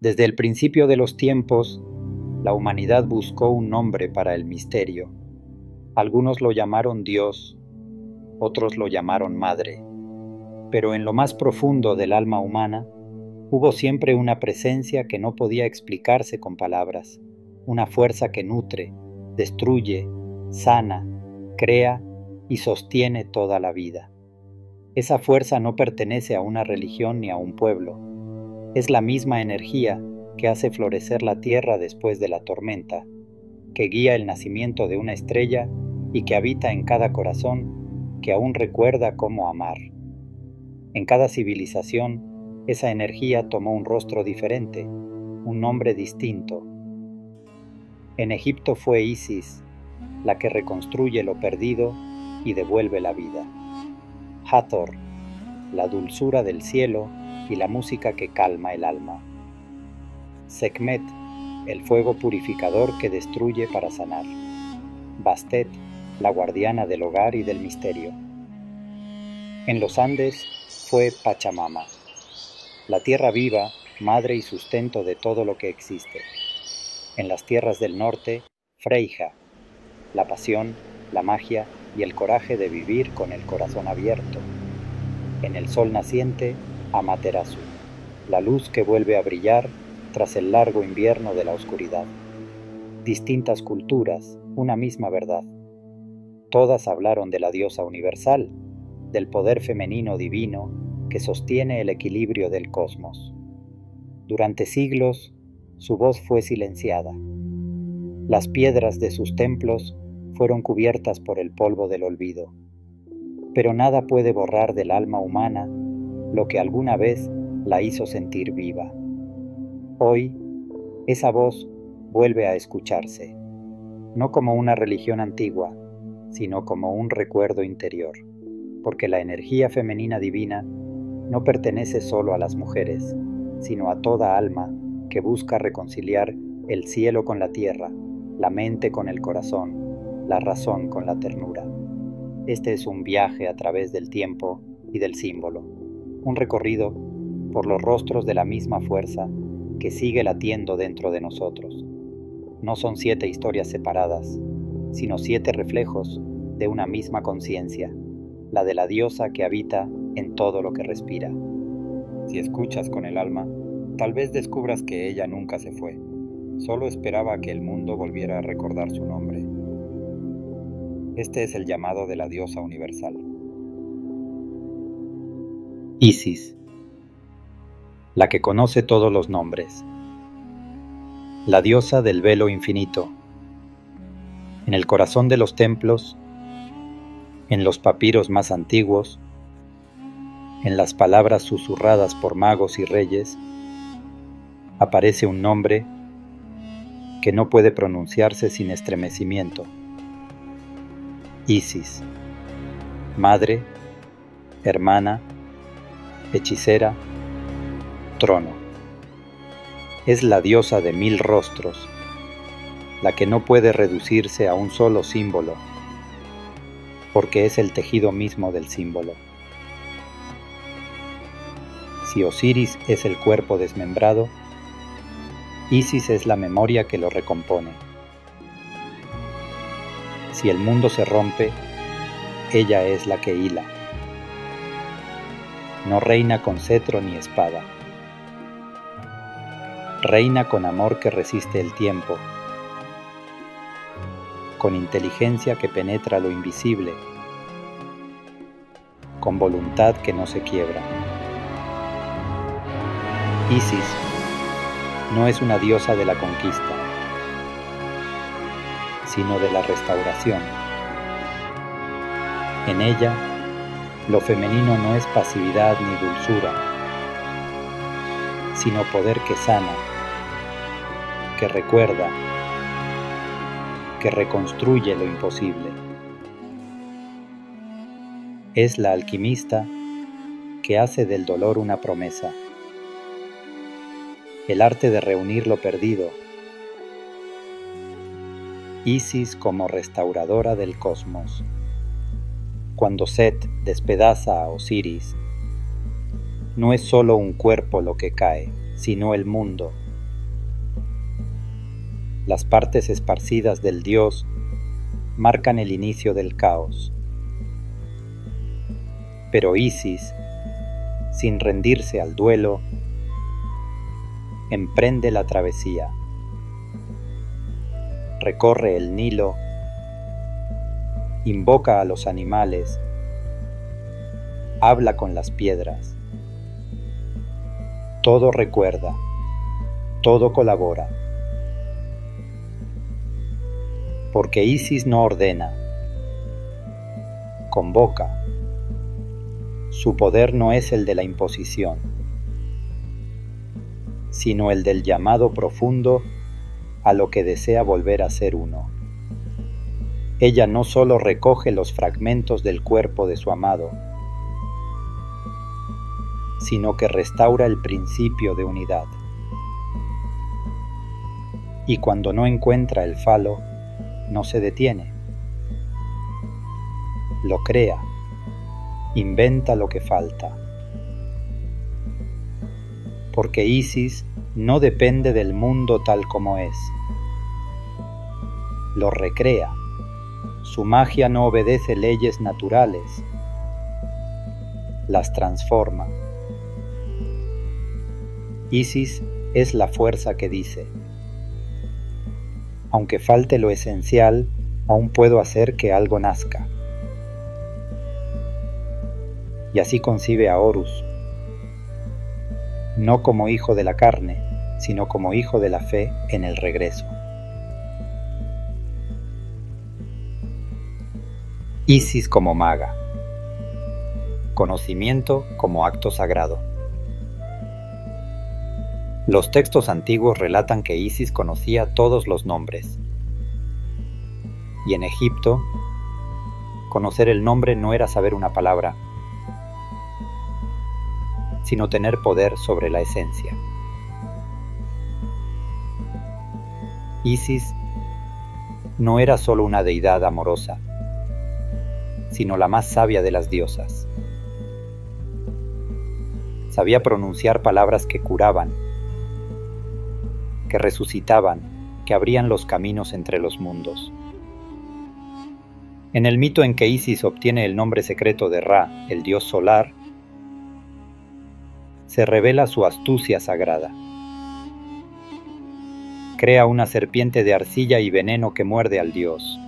Desde el principio de los tiempos, la humanidad buscó un nombre para el misterio. Algunos lo llamaron Dios, otros lo llamaron Madre. Pero en lo más profundo del alma humana, hubo siempre una presencia que no podía explicarse con palabras, una fuerza que nutre, destruye, sana, crea y sostiene toda la vida. Esa fuerza no pertenece a una religión ni a un pueblo. Es la misma energía que hace florecer la tierra después de la tormenta, que guía el nacimiento de una estrella y que habita en cada corazón que aún recuerda cómo amar. En cada civilización, esa energía tomó un rostro diferente, un nombre distinto. En Egipto fue Isis, la que reconstruye lo perdido y devuelve la vida. Hathor, la dulzura del cielo y la música que calma el alma. Sekhmet, el fuego purificador que destruye para sanar. Bastet, la guardiana del hogar y del misterio. En los Andes fue Pachamama, la tierra viva, madre y sustento de todo lo que existe. En las tierras del norte, Freyja, la pasión, la magia y el coraje de vivir con el corazón abierto. En el sol naciente, Amaterasu, la luz que vuelve a brillar tras el largo invierno de la oscuridad. Distintas culturas, una misma verdad. Todas hablaron de la diosa universal, del poder femenino divino que sostiene el equilibrio del cosmos. Durante siglos, su voz fue silenciada. Las piedras de sus templos fueron cubiertas por el polvo del olvido. Pero nada puede borrar del alma humana lo que alguna vez la hizo sentir viva. Hoy, esa voz vuelve a escucharse, no como una religión antigua, sino como un recuerdo interior, porque la energía femenina divina no pertenece solo a las mujeres, sino a toda alma que busca reconciliar el cielo con la tierra, la mente con el corazón, la razón con la ternura. Este es un viaje a través del tiempo y del símbolo, un recorrido por los rostros de la misma fuerza que sigue latiendo dentro de nosotros. No son 7 historias separadas, sino 7 reflejos de una misma conciencia, la de la diosa que habita en todo lo que respira. Si escuchas con el alma, tal vez descubras que ella nunca se fue, solo esperaba a que el mundo volviera a recordar su nombre. Este es el llamado de la diosa universal. Isis, la que conoce todos los nombres, la diosa del velo infinito. En el corazón de los templos, en los papiros más antiguos, en las palabras susurradas por magos y reyes, aparece un nombre que no puede pronunciarse sin estremecimiento. Isis, madre, hermana, hechicera, trono. Es la diosa de 1000 rostros, la que no puede reducirse a un solo símbolo, porque es el tejido mismo del símbolo. Si Osiris es el cuerpo desmembrado, Isis es la memoria que lo recompone. Si el mundo se rompe, ella es la que hila. No reina con cetro ni espada. Reina con amor que resiste el tiempo, con inteligencia que penetra lo invisible, con voluntad que no se quiebra. Isis no es una diosa de la conquista, sino de la restauración. En ella, lo femenino no es pasividad ni dulzura, sino poder que sana, que recuerda, que reconstruye lo imposible. Es la alquimista que hace del dolor una promesa, el arte de reunir lo perdido. Isis como restauradora del cosmos. Cuando Set despedaza a Osiris, no es solo un cuerpo lo que cae, sino el mundo, las partes esparcidas del dios marcan el inicio del caos. Pero Isis, sin rendirse al duelo, emprende la travesía. Recorre el Nilo, invoca a los animales, habla con las piedras. Todo recuerda, todo colabora. Porque Isis no ordena, convoca. Su poder no es el de la imposición, sino el del llamado profundo a lo que desea volver a ser uno. Ella no solo recoge los fragmentos del cuerpo de su amado, sino que restaura el principio de unidad. Y cuando no encuentra el falo, no se detiene. Lo crea, inventa lo que falta. Porque Isis no depende del mundo tal como es. Lo recrea. Su magia no obedece leyes naturales. Las transforma. Isis es la fuerza que dice: aunque falte lo esencial, aún puedo hacer que algo nazca. Y así concibe a Horus, no como hijo de la carne, sino como hijo de la fe en el regreso. Isis como maga. Conocimiento como acto sagrado. Los textos antiguos relatan que Isis conocía todos los nombres. Y en Egipto, conocer el nombre no era saber una palabra, sino tener poder sobre la esencia. Isis no era solo una deidad amorosa, sino la más sabia de las diosas. Sabía pronunciar palabras que curaban, que resucitaban, que abrían los caminos entre los mundos. En el mito en que Isis obtiene el nombre secreto de Ra, el dios solar, se revela su astucia sagrada. Crea una serpiente de arcilla y veneno que muerde al dios.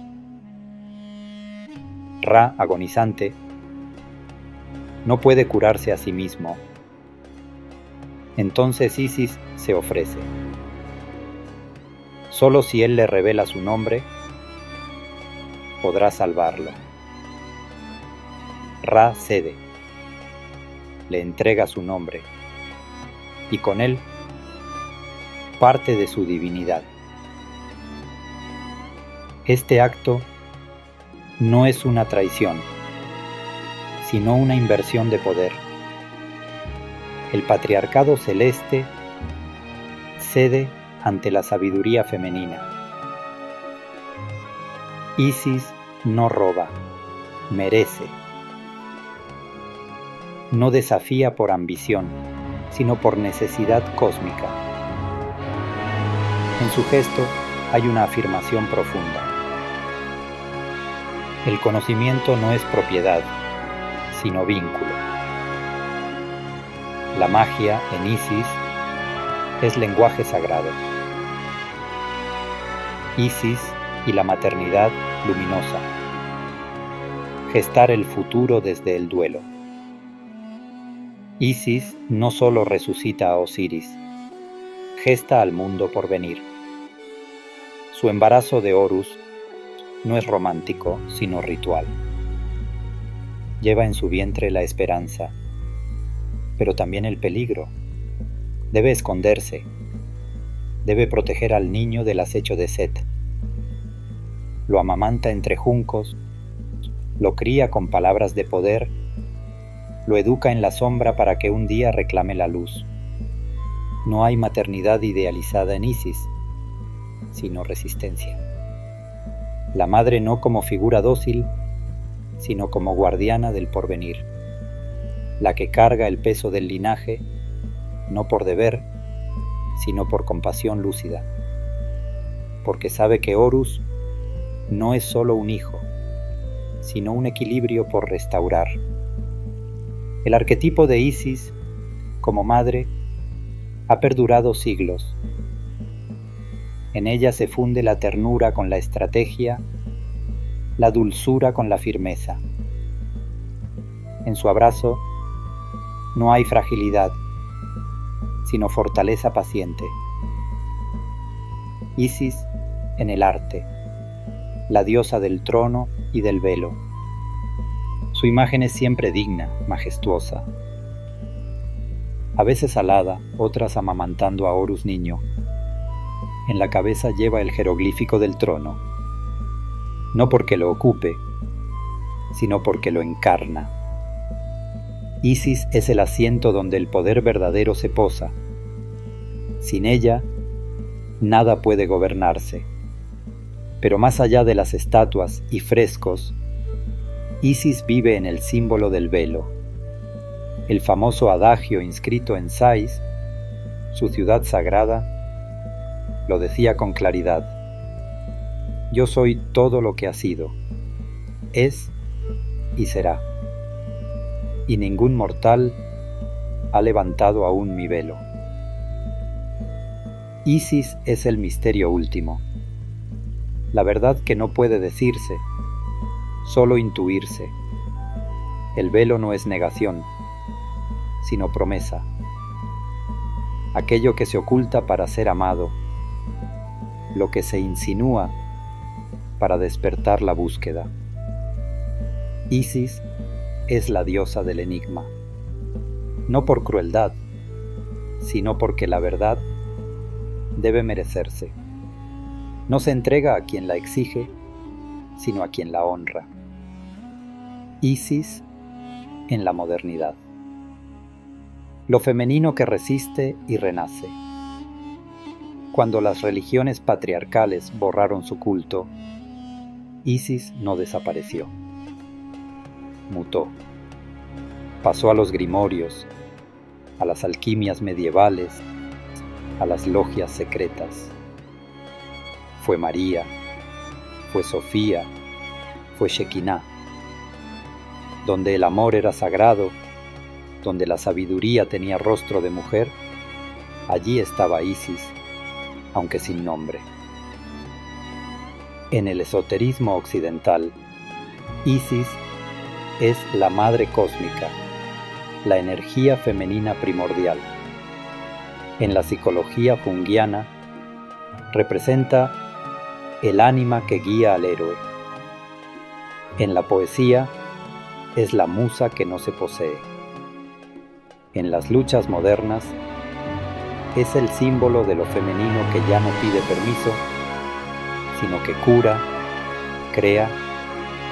Ra, agonizante, no puede curarse a sí mismo. Entonces Isis se ofrece. Solo si él le revela su nombre, podrá salvarlo. Ra cede, le entrega su nombre, y con él parte de su divinidad. Este acto no es una traición, sino una inversión de poder. El patriarcado celeste cede ante la sabiduría femenina. Isis no roba, merece. No desafía por ambición, sino por necesidad cósmica. En su gesto hay una afirmación profunda. El conocimiento no es propiedad, sino vínculo. La magia en Isis es lenguaje sagrado. Isis y la maternidad luminosa. Gestar el futuro desde el duelo. Isis no solo resucita a Osiris, gesta al mundo por venir. Su embarazo de Horus no es romántico, sino ritual. Lleva en su vientre la esperanza, pero también el peligro. Debe esconderse, debe proteger al niño del acecho de Set. Lo amamanta entre juncos, lo cría con palabras de poder, lo educa en la sombra para que un día reclame la luz. No hay maternidad idealizada en Isis, sino resistencia. La madre no como figura dócil, sino como guardiana del porvenir, la que carga el peso del linaje, no por deber, sino por compasión lúcida. porque sabe que Horus no es solo un hijo, sino un equilibrio por restaurar. El arquetipo de Isis, como madre, ha perdurado siglos. En ella se funde la ternura con la estrategia, la dulzura con la firmeza. En su abrazo no hay fragilidad, sino fortaleza paciente. Isis en el arte, la diosa del trono y del velo. Su imagen es siempre digna, majestuosa. A veces alada, otras amamantando a Horus niño. En la cabeza lleva el jeroglífico del trono, no porque lo ocupe, sino porque lo encarna. Isis es el asiento donde el poder verdadero se posa. Sin ella, nada puede gobernarse. Pero más allá de las estatuas y frescos, Isis vive en el símbolo del velo. El famoso adagio inscrito en Sais, su ciudad sagrada, lo decía con claridad: yo soy todo lo que ha sido, es y será, y ningún mortal ha levantado aún mi velo. Isis es el misterio último, la verdad que no puede decirse, solo intuirse. El velo no es negación, sino promesa, aquello que se oculta para ser amado, lo que se insinúa para despertar la búsqueda. Isis es la diosa del enigma, no por crueldad, sino porque la verdad debe merecerse. No se entrega a quien la exige, sino a quien la honra. Isis en la modernidad. Lo femenino que resiste y renace. Cuando las religiones patriarcales borraron su culto, Isis no desapareció. Mutó. Pasó a los grimorios, a las alquimias medievales, a las logias secretas. Fue María, fue Sofía, fue Shekinah. Donde el amor era sagrado, donde la sabiduría tenía rostro de mujer, allí estaba Isis, aunque sin nombre. En el esoterismo occidental, Isis es la madre cósmica, la energía femenina primordial. En la psicología junguiana, representa el ánima que guía al héroe. En la poesía, es la musa que no se posee. En las luchas modernas, es el símbolo de lo femenino que ya no pide permiso, sino que cura, crea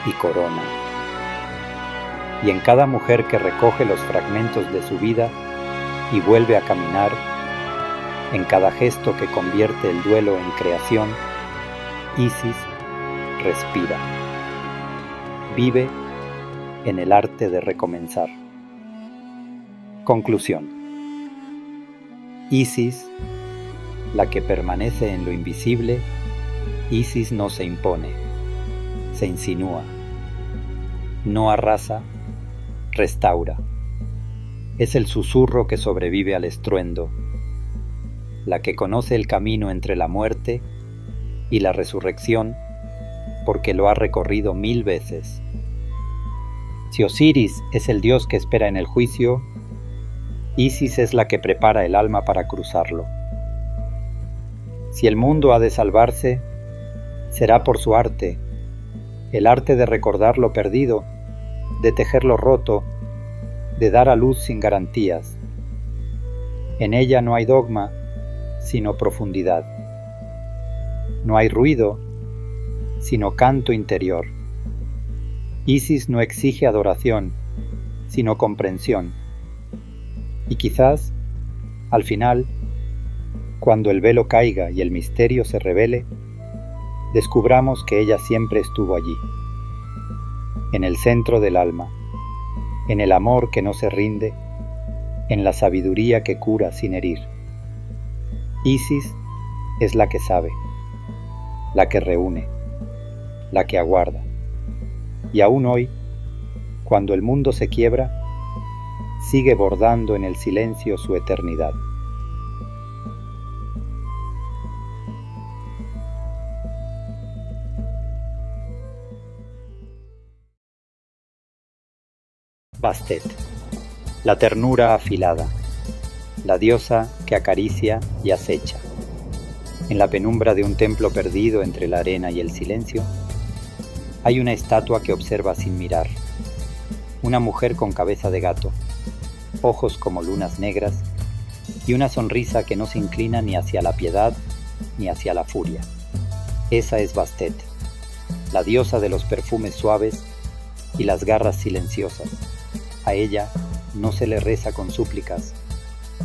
y corona. Y en cada mujer que recoge los fragmentos de su vida y vuelve a caminar, en cada gesto que convierte el duelo en creación, Isis respira. Vive en el arte de recomenzar. Conclusión. Isis, la que permanece en lo invisible, Isis no se impone, se insinúa, no arrasa, restaura. Es el susurro que sobrevive al estruendo, la que conoce el camino entre la muerte y la resurrección porque lo ha recorrido 1000 veces. Si Osiris es el dios que espera en el juicio, Isis es la que prepara el alma para cruzarlo. Si el mundo ha de salvarse, será por su arte, el arte de recordar lo perdido, de tejer lo roto, de dar a luz sin garantías. En ella no hay dogma, sino profundidad. No hay ruido, sino canto interior. Isis no exige adoración, sino comprensión. Y quizás, al final, cuando el velo caiga y el misterio se revele, descubramos que ella siempre estuvo allí, en el centro del alma, en el amor que no se rinde, en la sabiduría que cura sin herir. Isis es la que sabe, la que reúne, la que aguarda. Y aún hoy, cuando el mundo se quiebra, sigue bordando en el silencio su eternidad. Bastet, la ternura afilada, la diosa que acaricia y acecha. En la penumbra de un templo perdido entre la arena y el silencio, hay una estatua que observa sin mirar, una mujer con cabeza de gato, ojos como lunas negras y una sonrisa que no se inclina ni hacia la piedad ni hacia la furia. Esa es Bastet, la diosa de los perfumes suaves y las garras silenciosas. A ella no se le reza con súplicas,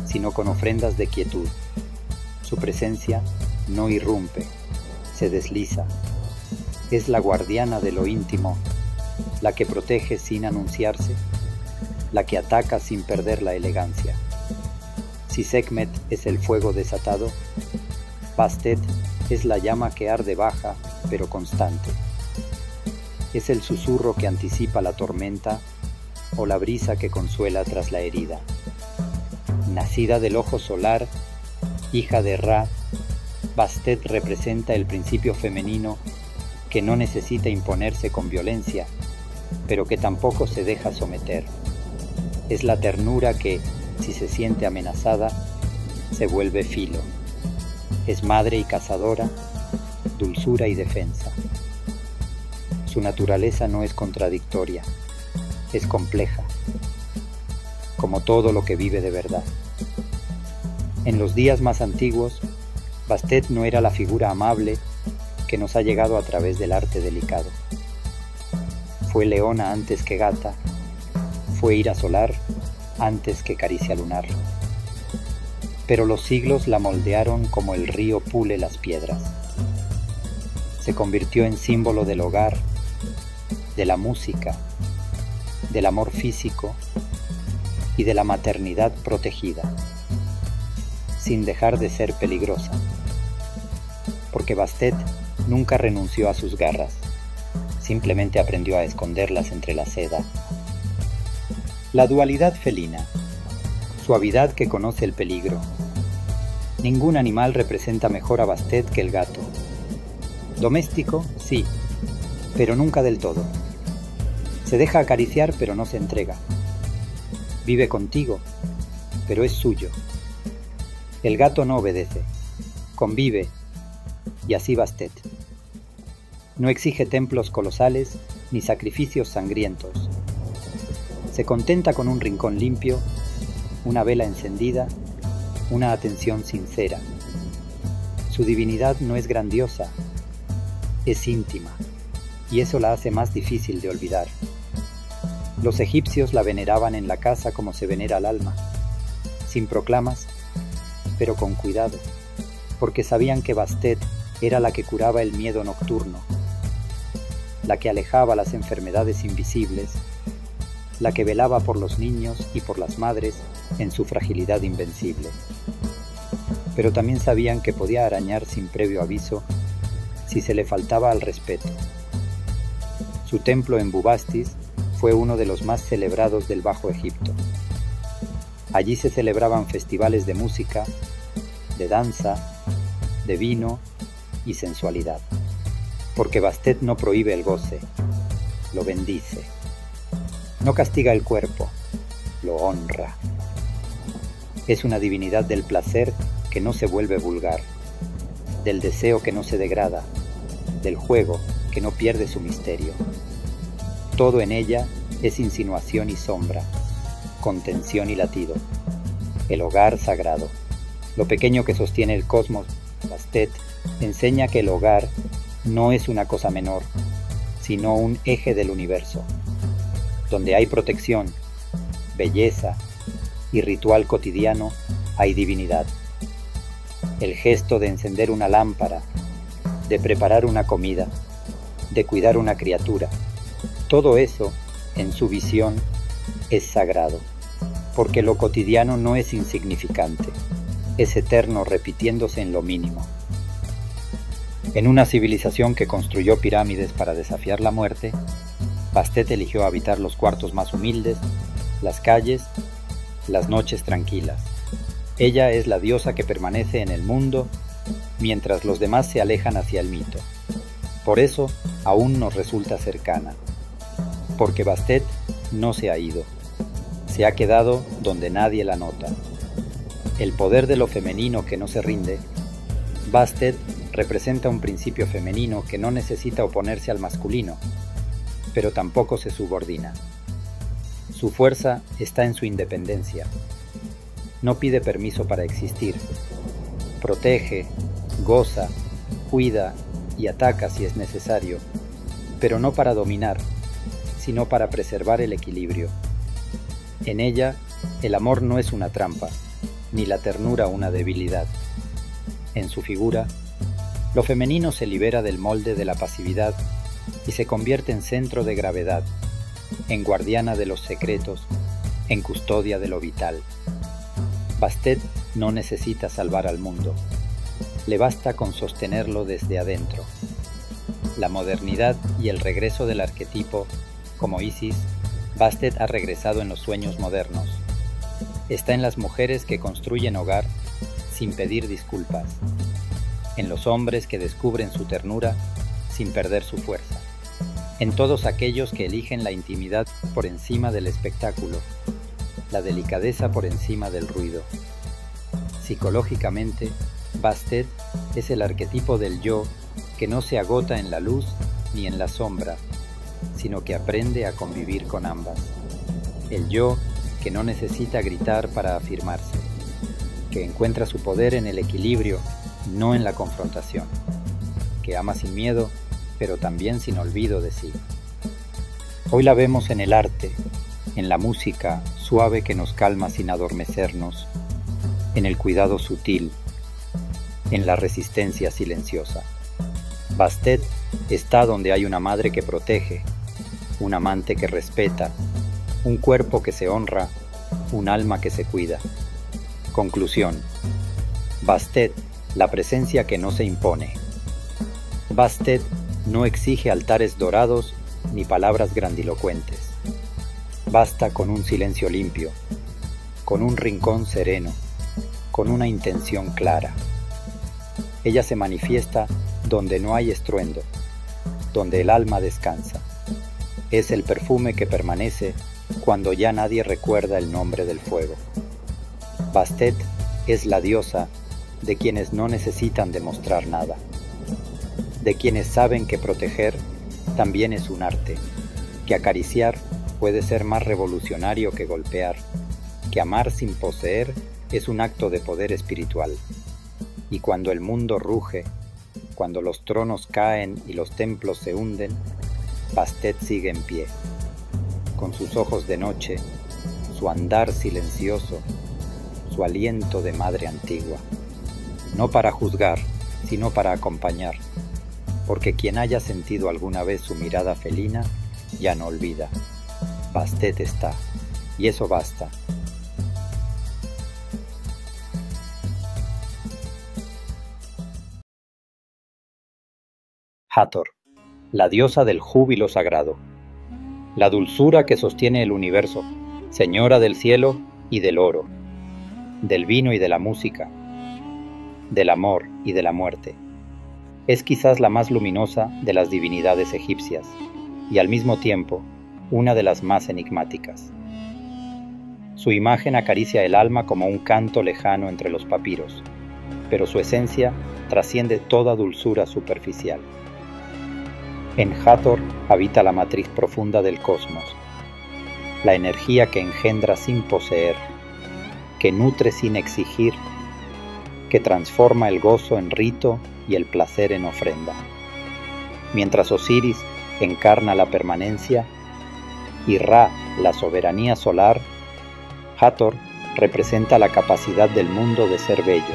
sino con ofrendas de quietud. Su presencia no irrumpe, se desliza. Es la guardiana de lo íntimo, la que protege sin anunciarse, la que ataca sin perder la elegancia. Si Sekhmet es el fuego desatado, Bastet es la llama que arde baja pero constante. Es el susurro que anticipa la tormenta o la brisa que consuela tras la herida. Nacida del ojo solar, hija de Ra, Bastet representa el principio femenino que no necesita imponerse con violencia, pero que tampoco se deja someter. Es la ternura que, si se siente amenazada, se vuelve filo. Es madre y cazadora, dulzura y defensa. Su naturaleza no es contradictoria, es compleja, como todo lo que vive de verdad. En los días más antiguos, Bastet no era la figura amable que nos ha llegado a través del arte delicado. Fue leona antes que gata, fue ira solar antes que caricia lunar. Pero los siglos la moldearon como el río pule las piedras. Se convirtió en símbolo del hogar, de la música, del amor físico y de la maternidad protegida, sin dejar de ser peligrosa, porque Bastet nunca renunció a sus garras, simplemente aprendió a esconderlas entre la seda. La dualidad felina, suavidad que conoce el peligro. Ningún animal representa mejor a Bastet que el gato. Doméstico, sí, pero nunca del todo. Se deja acariciar, pero no se entrega. Vive contigo, pero es suyo. El gato no obedece, convive, y así Bastet. No exige templos colosales ni sacrificios sangrientos. Se contenta con un rincón limpio, una vela encendida, una atención sincera. Su divinidad no es grandiosa, es íntima, y eso la hace más difícil de olvidar. Los egipcios la veneraban en la casa como se venera al alma, sin proclamas, pero con cuidado, porque sabían que Bastet era la que curaba el miedo nocturno, la que alejaba las enfermedades invisibles, la que velaba por los niños y por las madres en su fragilidad invencible. Pero también sabían que podía arañar sin previo aviso si se le faltaba al respeto. Su templo en Bubastis fue uno de los más celebrados del Bajo Egipto. Allí se celebraban festivales de música, de danza, de vino y sensualidad, porque Bastet no prohíbe el goce, lo bendice. No castiga el cuerpo, lo honra. Es una divinidad del placer que no se vuelve vulgar, del deseo que no se degrada, del juego que no pierde su misterio. Todo en ella es insinuación y sombra, contención y latido. El hogar sagrado, lo pequeño que sostiene el cosmos. Bastet enseña que el hogar no es una cosa menor, sino un eje del universo. Donde hay protección, belleza y ritual cotidiano, hay divinidad. El gesto de encender una lámpara, de preparar una comida, de cuidar una criatura, todo eso, en su visión, es sagrado, porque lo cotidiano no es insignificante, es eterno repitiéndose en lo mínimo. En una civilización que construyó pirámides para desafiar la muerte, Bastet eligió habitar los cuartos más humildes, las calles, las noches tranquilas. Ella es la diosa que permanece en el mundo mientras los demás se alejan hacia el mito. Por eso aún nos resulta cercana, porque Bastet no se ha ido, se ha quedado donde nadie la nota. El poder de lo femenino que no se rinde. Bastet representa un principio femenino que no necesita oponerse al masculino, pero tampoco se subordina. Su fuerza está en su independencia. No pide permiso para existir. Protege, goza, cuida y ataca si es necesario, pero no para dominar, sino para preservar el equilibrio. En ella, el amor no es una trampa, ni la ternura una debilidad. En su figura, lo femenino se libera del molde de la pasividad y se convierte en centro de gravedad, en guardiana de los secretos, en custodia de lo vital. Bastet no necesita salvar al mundo, le basta con sostenerlo desde adentro. La modernidad y el regreso del arquetipo, como Isis, Bastet ha regresado en los sueños modernos. Está en las mujeres que construyen hogar sin pedir disculpas, en los hombres que descubren su ternura sin perder su fuerza, en todos aquellos que eligen la intimidad por encima del espectáculo, la delicadeza por encima del ruido. Psicológicamente, Bastet es el arquetipo del yo que no se agota en la luz ni en la sombra, sino que aprende a convivir con ambas. El yo que no necesita gritar para afirmarse, que encuentra su poder en el equilibrio, no en la confrontación, que ama sin miedo, pero también sin olvido de sí. Hoy la vemos en el arte, en la música suave que nos calma sin adormecernos, en el cuidado sutil, en la resistencia silenciosa. Bastet está donde hay una madre que protege, un amante que respeta, un cuerpo que se honra, un alma que se cuida. Conclusión. Bastet, la presencia que no se impone. Bastet no exige altares dorados ni palabras grandilocuentes. Basta con un silencio limpio, con un rincón sereno, con una intención clara. Ella se manifiesta donde no hay estruendo, donde el alma descansa. Es el perfume que permanece cuando ya nadie recuerda el nombre del fuego. Bastet es la diosa de quienes no necesitan demostrar nada, de quienes saben que proteger también es un arte, que acariciar puede ser más revolucionario que golpear, que amar sin poseer es un acto de poder espiritual. Y cuando el mundo ruge, cuando los tronos caen y los templos se hunden, Bastet sigue en pie, con sus ojos de noche, su andar silencioso, su aliento de madre antigua. No para juzgar, sino para acompañar, porque quien haya sentido alguna vez su mirada felina, ya no olvida. Bastet está, y eso basta. Hathor, la diosa del júbilo sagrado, la dulzura que sostiene el universo, señora del cielo y del oro, del vino y de la música, del amor y de la muerte. Es quizás la más luminosa de las divinidades egipcias y al mismo tiempo una de las más enigmáticas. Su imagen acaricia el alma como un canto lejano entre los papiros, pero su esencia trasciende toda dulzura superficial. En Hathor habita la matriz profunda del cosmos, la energía que engendra sin poseer, que nutre sin exigir, que transforma el gozo en rito y el placer en ofrenda. Mientras Osiris encarna la permanencia y Ra la soberanía solar, Hathor representa la capacidad del mundo de ser bello,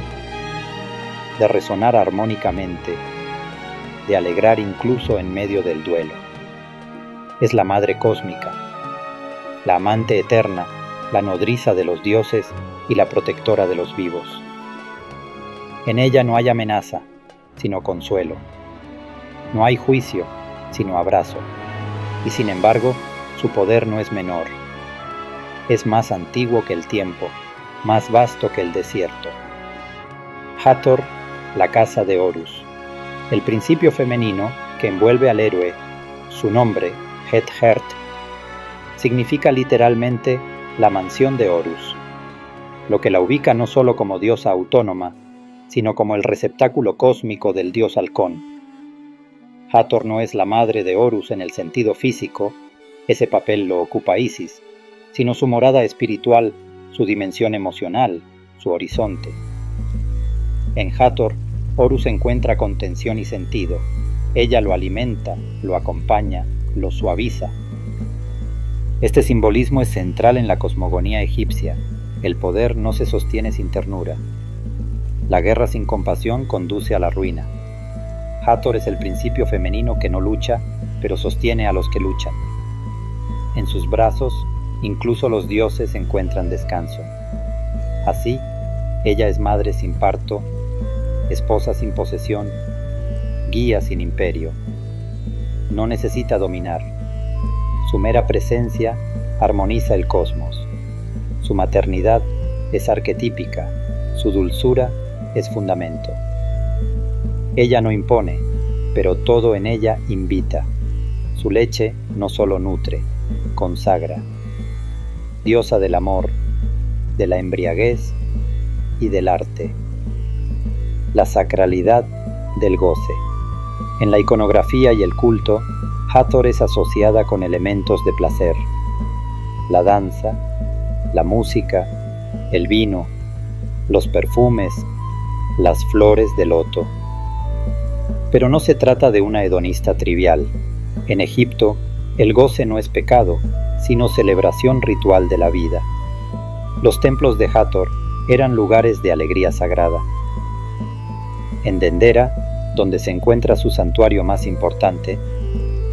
de resonar armónicamente, de alegrar incluso en medio del duelo. Es la madre cósmica, la amante eterna, la nodriza de los dioses y la protectora de los vivos. En ella no hay amenaza, sino consuelo, No hay juicio, sino abrazo. Y sin embargo, su poder no es menor. Es más antiguo que el tiempo, más vasto que el desierto. Hathor, la casa de Horus. El principio femenino que envuelve al héroe, su nombre, Het-Hert, significa literalmente la mansión de Horus, lo que la ubica no solo como diosa autónoma, sino como el receptáculo cósmico del dios halcón. Hathor no es la madre de Horus en el sentido físico, ese papel lo ocupa Isis, sino su morada espiritual, su dimensión emocional, su horizonte. En Hathor, Horus encuentra contención y sentido. Ella lo alimenta, lo acompaña, lo suaviza. Este simbolismo es central en la cosmogonía egipcia. El poder no se sostiene sin ternura. La guerra sin compasión conduce a la ruina. Hathor es el principio femenino que no lucha, pero sostiene a los que luchan. En sus brazos, incluso los dioses encuentran descanso. Así, ella es madre sin parto, esposa sin posesión, guía sin imperio. No necesita dominar. Su mera presencia armoniza el cosmos. Su maternidad es arquetípica, su dulzura es fundamento. Ella no impone, pero todo en ella invita. Su leche no solo nutre, consagra. Diosa del amor, de la embriaguez y del arte. La sacralidad del goce. En la iconografía y el culto, Hathor es asociada con elementos de placer. La danza, la música, el vino, los perfumes, las flores de loto. Pero no se trata de una hedonista trivial. En Egipto, el goce no es pecado, sino celebración ritual de la vida. Los templos de Hathor eran lugares de alegría sagrada. En Dendera, donde se encuentra su santuario más importante,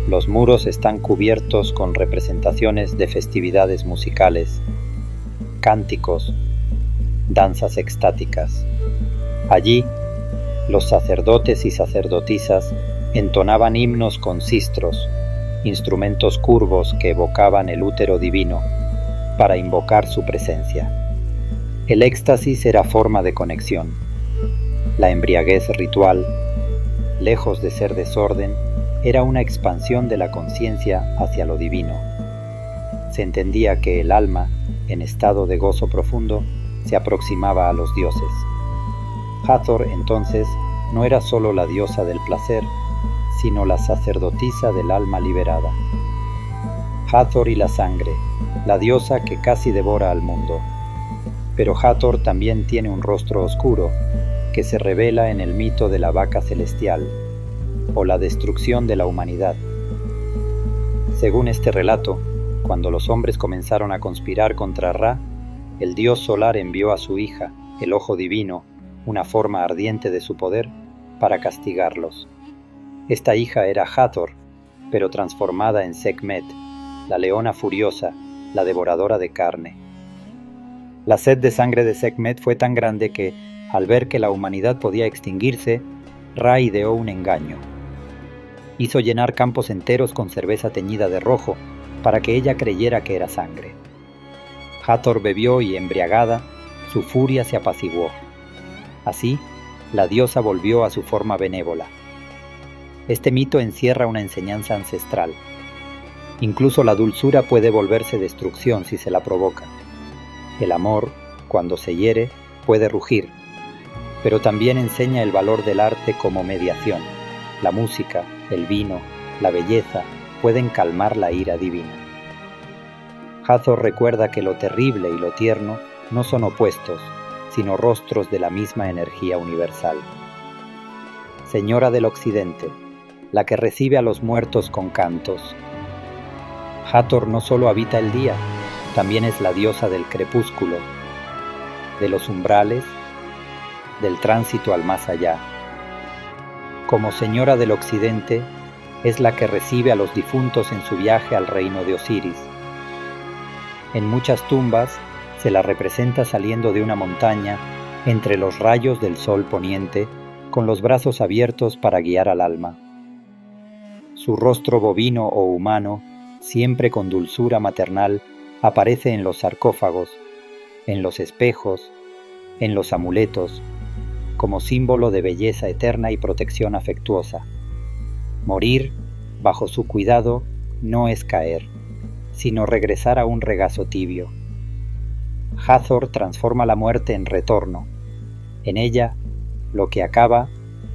los muros están cubiertos con representaciones de festividades musicales, cánticos, danzas extáticas. Allí, los sacerdotes y sacerdotisas entonaban himnos con sistros, instrumentos curvos que evocaban el útero divino, para invocar su presencia. El éxtasis era forma de conexión. La embriaguez ritual, lejos de ser desorden, era una expansión de la conciencia hacia lo divino. Se entendía que el alma, en estado de gozo profundo, se aproximaba a los dioses. Hathor, entonces, no era solo la diosa del placer, sino la sacerdotisa del alma liberada. Hathor y la sangre, la diosa que casi devora al mundo. Pero Hathor también tiene un rostro oscuro, que se revela en el mito de la vaca celestial, o la destrucción de la humanidad. Según este relato, cuando los hombres comenzaron a conspirar contra Ra, el dios solar envió a su hija, el ojo divino, una forma ardiente de su poder, para castigarlos. Esta hija era Hathor, pero transformada en Sekhmet, la leona furiosa, la devoradora de carne. La sed de sangre de Sekhmet fue tan grande que, al ver que la humanidad podía extinguirse, Ra ideó un engaño. Hizo llenar campos enteros con cerveza teñida de rojo, para que ella creyera que era sangre. Hathor bebió y, embriagada, su furia se apaciguó. Así, la diosa volvió a su forma benévola. Este mito encierra una enseñanza ancestral. Incluso la dulzura puede volverse destrucción si se la provoca. El amor, cuando se hiere, puede rugir, pero también enseña el valor del arte como mediación. La música, el vino, la belleza pueden calmar la ira divina. Hathor recuerda que lo terrible y lo tierno no son opuestos, sino rostros de la misma energía universal. Señora del Occidente, la que recibe a los muertos con cantos. Hathor no solo habita el día, también es la diosa del crepúsculo, de los umbrales, del tránsito al más allá. Como Señora del Occidente, es la que recibe a los difuntos en su viaje al reino de Osiris. En muchas tumbas se la representa saliendo de una montaña entre los rayos del sol poniente, con los brazos abiertos para guiar al alma. Su rostro bovino o humano, siempre con dulzura maternal, aparece en los sarcófagos, en los espejos, en los amuletos, como símbolo de belleza eterna y protección afectuosa. Morir, bajo su cuidado, no es caer, sino regresar a un regazo tibio. Hathor transforma la muerte en retorno. En ella, lo que acaba,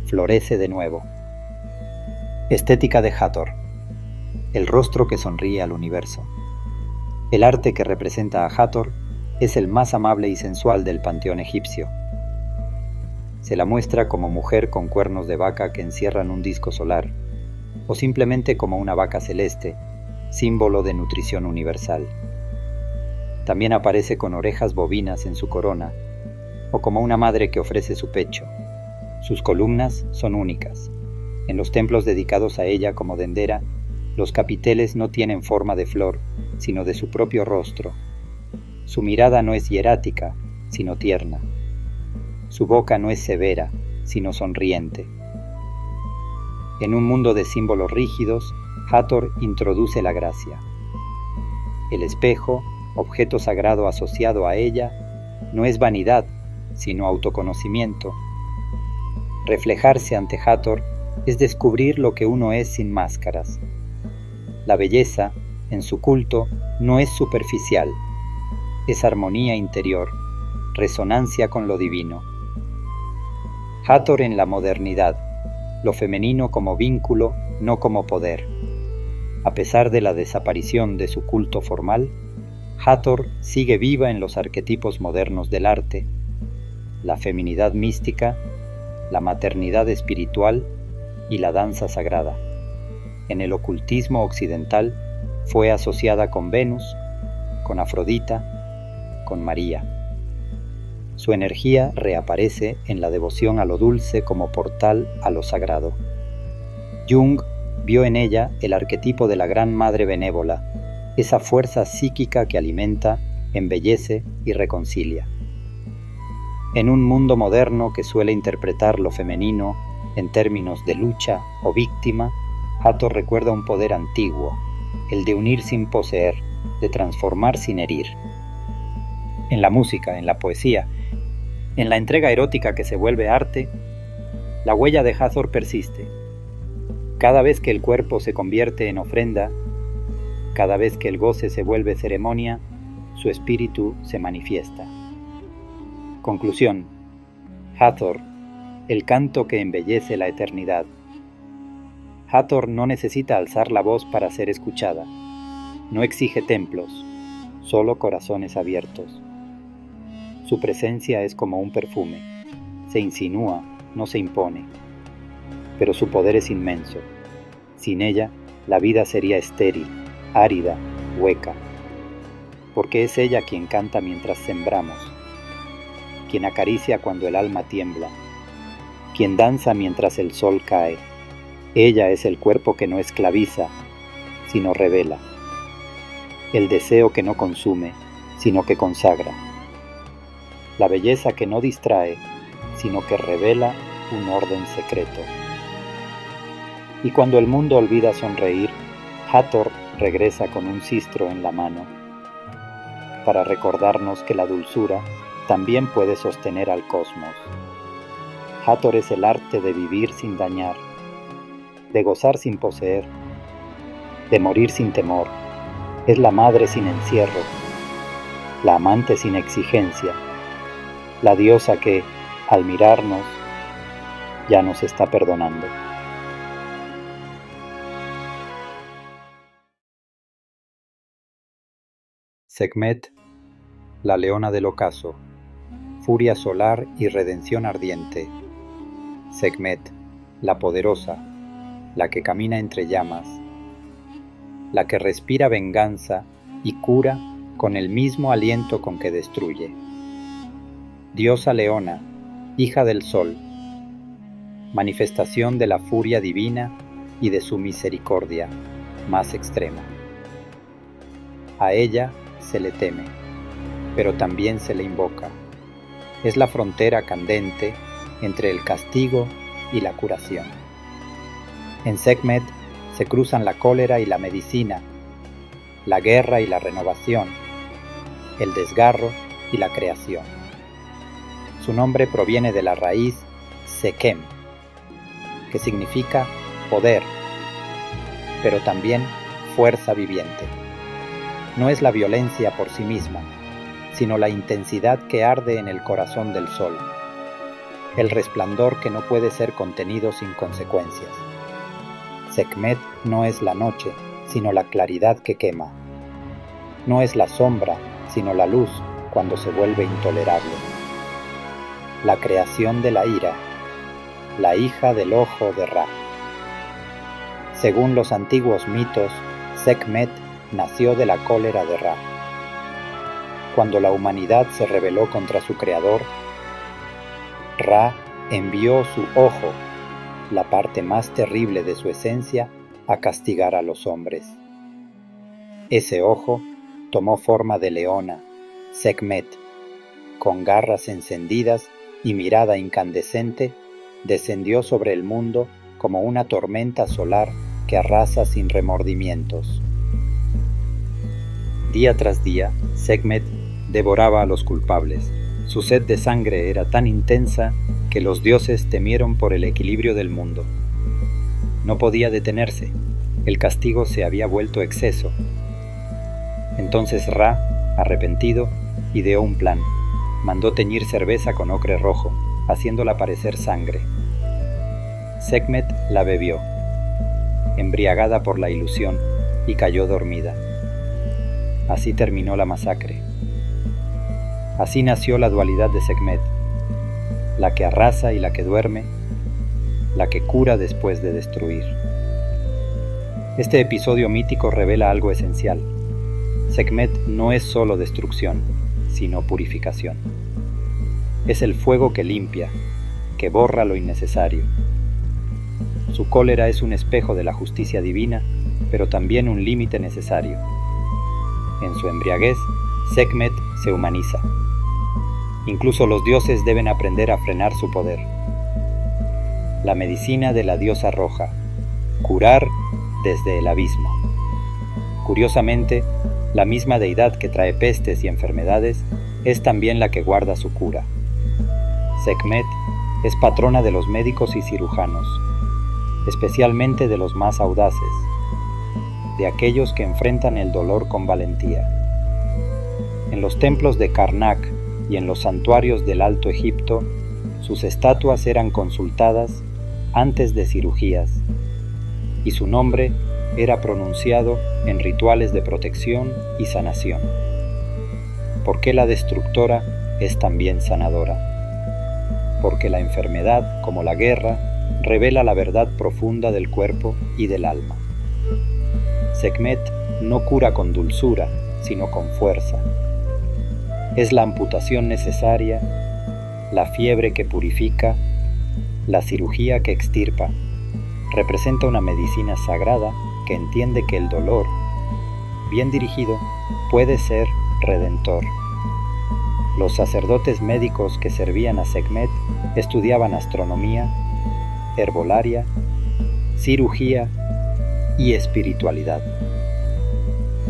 florece de nuevo. Estética de Hathor. El rostro que sonríe al universo. El arte que representa a Hathor es el más amable y sensual del panteón egipcio. Se la muestra como mujer con cuernos de vaca que encierran un disco solar, o simplemente como una vaca celeste, símbolo de nutrición universal. También aparece con orejas bovinas en su corona, o como una madre que ofrece su pecho. Sus columnas son únicas. En los templos dedicados a ella como dendera, los capiteles no tienen forma de flor, sino de su propio rostro. Su mirada no es hierática, sino tierna. Su boca no es severa, sino sonriente. En un mundo de símbolos rígidos, Hathor introduce la gracia. El espejo, objeto sagrado asociado a ella, no es vanidad, sino autoconocimiento. Reflejarse ante Hathor es descubrir lo que uno es sin máscaras. La belleza, en su culto, no es superficial, es armonía interior, resonancia con lo divino. Hathor en la modernidad, lo femenino como vínculo, no como poder. A pesar de la desaparición de su culto formal, Hathor sigue viva en los arquetipos modernos del arte, la feminidad mística, la maternidad espiritual y la danza sagrada. En el ocultismo occidental fue asociada con Venus, con Afrodita, con María. Su energía reaparece en la devoción a lo dulce como portal a lo sagrado. Jung vio en ella el arquetipo de la gran madre benévola, esa fuerza psíquica que alimenta, embellece y reconcilia. En un mundo moderno que suele interpretar lo femenino en términos de lucha o víctima, Hathor recuerda un poder antiguo, el de unir sin poseer, de transformar sin herir. En la música, en la poesía, en la entrega erótica que se vuelve arte, la huella de Hathor persiste. Cada vez que el cuerpo se convierte en ofrenda, cada vez que el goce se vuelve ceremonia, su espíritu se manifiesta. Conclusión. Hathor, el canto que embellece la eternidad. Hathor no necesita alzar la voz para ser escuchada. No exige templos, solo corazones abiertos. Su presencia es como un perfume. Se insinúa, no se impone. Pero su poder es inmenso. Sin ella, la vida sería estéril, árida, hueca. Porque es ella quien canta mientras sembramos, quien acaricia cuando el alma tiembla, quien danza mientras el sol cae. Ella es el cuerpo que no esclaviza, sino revela. El deseo que no consume, sino que consagra. La belleza que no distrae, sino que revela un orden secreto. Y cuando el mundo olvida sonreír, Hathor regresa con un sistro en la mano, para recordarnos que la dulzura también puede sostener al cosmos. Hathor es el arte de vivir sin dañar, de gozar sin poseer, de morir sin temor. Es la madre sin encierro, la amante sin exigencia, la diosa que, al mirarnos, ya nos está perdonando. Sekhmet, la leona del ocaso, furia solar y redención ardiente. Sekhmet, la poderosa, la que camina entre llamas, la que respira venganza y cura con el mismo aliento con que destruye. Diosa leona, hija del sol, manifestación de la furia divina y de su misericordia más extrema. A ella se le teme, pero también se le invoca. Es la frontera candente entre el castigo y la curación. En Sekhmet se cruzan la cólera y la medicina, la guerra y la renovación, el desgarro y la creación. Su nombre proviene de la raíz Sekem, que significa poder, pero también fuerza viviente. No es la violencia por sí misma, sino la intensidad que arde en el corazón del sol, el resplandor que no puede ser contenido sin consecuencias. Sekhmet no es la noche, sino la claridad que quema. No es la sombra, sino la luz cuando se vuelve intolerable. La creación de la ira, la hija del ojo de Ra. Según los antiguos mitos, Sekhmet nació de la cólera de Ra. Cuando la humanidad se rebeló contra su creador, Ra envió su ojo, la parte más terrible de su esencia, a castigar a los hombres. Ese ojo tomó forma de leona, Sekhmet, con garras encendidas y mirada incandescente, descendió sobre el mundo como una tormenta solar que arrasa sin remordimientos. Día tras día, Sekhmet devoraba a los culpables. Su sed de sangre era tan intensa que los dioses temieron por el equilibrio del mundo. No podía detenerse, el castigo se había vuelto exceso. Entonces Ra, arrepentido, ideó un plan. Mandó teñir cerveza con ocre rojo, haciéndola parecer sangre. Sekhmet la bebió, embriagada por la ilusión, y cayó dormida. Así terminó la masacre. Así nació la dualidad de Sekhmet, la que arrasa y la que duerme, la que cura después de destruir. Este episodio mítico revela algo esencial. Sekhmet no es solo destrucción, sino purificación. Es el fuego que limpia, que borra lo innecesario. Su cólera es un espejo de la justicia divina, pero también un límite necesario. En su embriaguez, Sekhmet se humaniza. Incluso los dioses deben aprender a frenar su poder. La medicina de la diosa roja: curar desde el abismo. Curiosamente, la misma deidad que trae pestes y enfermedades es también la que guarda su cura. Sekhmet es patrona de los médicos y cirujanos, especialmente de los más audaces, de aquellos que enfrentan el dolor con valentía. En los templos de Karnak y en los santuarios del Alto Egipto, sus estatuas eran consultadas antes de cirugías, y su nombre era pronunciado en rituales de protección y sanación. Porque la destructora es también sanadora. Porque la enfermedad, como la guerra, revela la verdad profunda del cuerpo y del alma. Sekhmet no cura con dulzura, sino con fuerza. Es la amputación necesaria, la fiebre que purifica, la cirugía que extirpa. Representa una medicina sagrada que entiende que el dolor, bien dirigido, puede ser redentor. Los sacerdotes médicos que servían a Sekhmet estudiaban astronomía, herbolaria, cirugía y espiritualidad.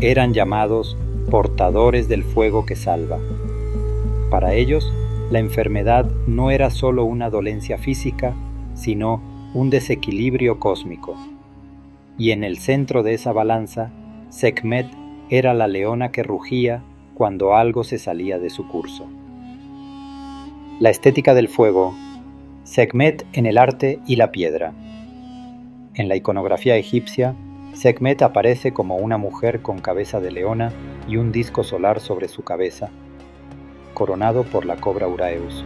Eran llamados portadores del fuego que salva. Para ellos, la enfermedad no era solo una dolencia física, sino un desequilibrio cósmico. Y en el centro de esa balanza, Sekhmet era la leona que rugía cuando algo se salía de su curso. La estética del fuego. Sekhmet en el arte y la piedra. En la iconografía egipcia, Sekhmet aparece como una mujer con cabeza de leona y un disco solar sobre su cabeza, coronado por la cobra Uraeus,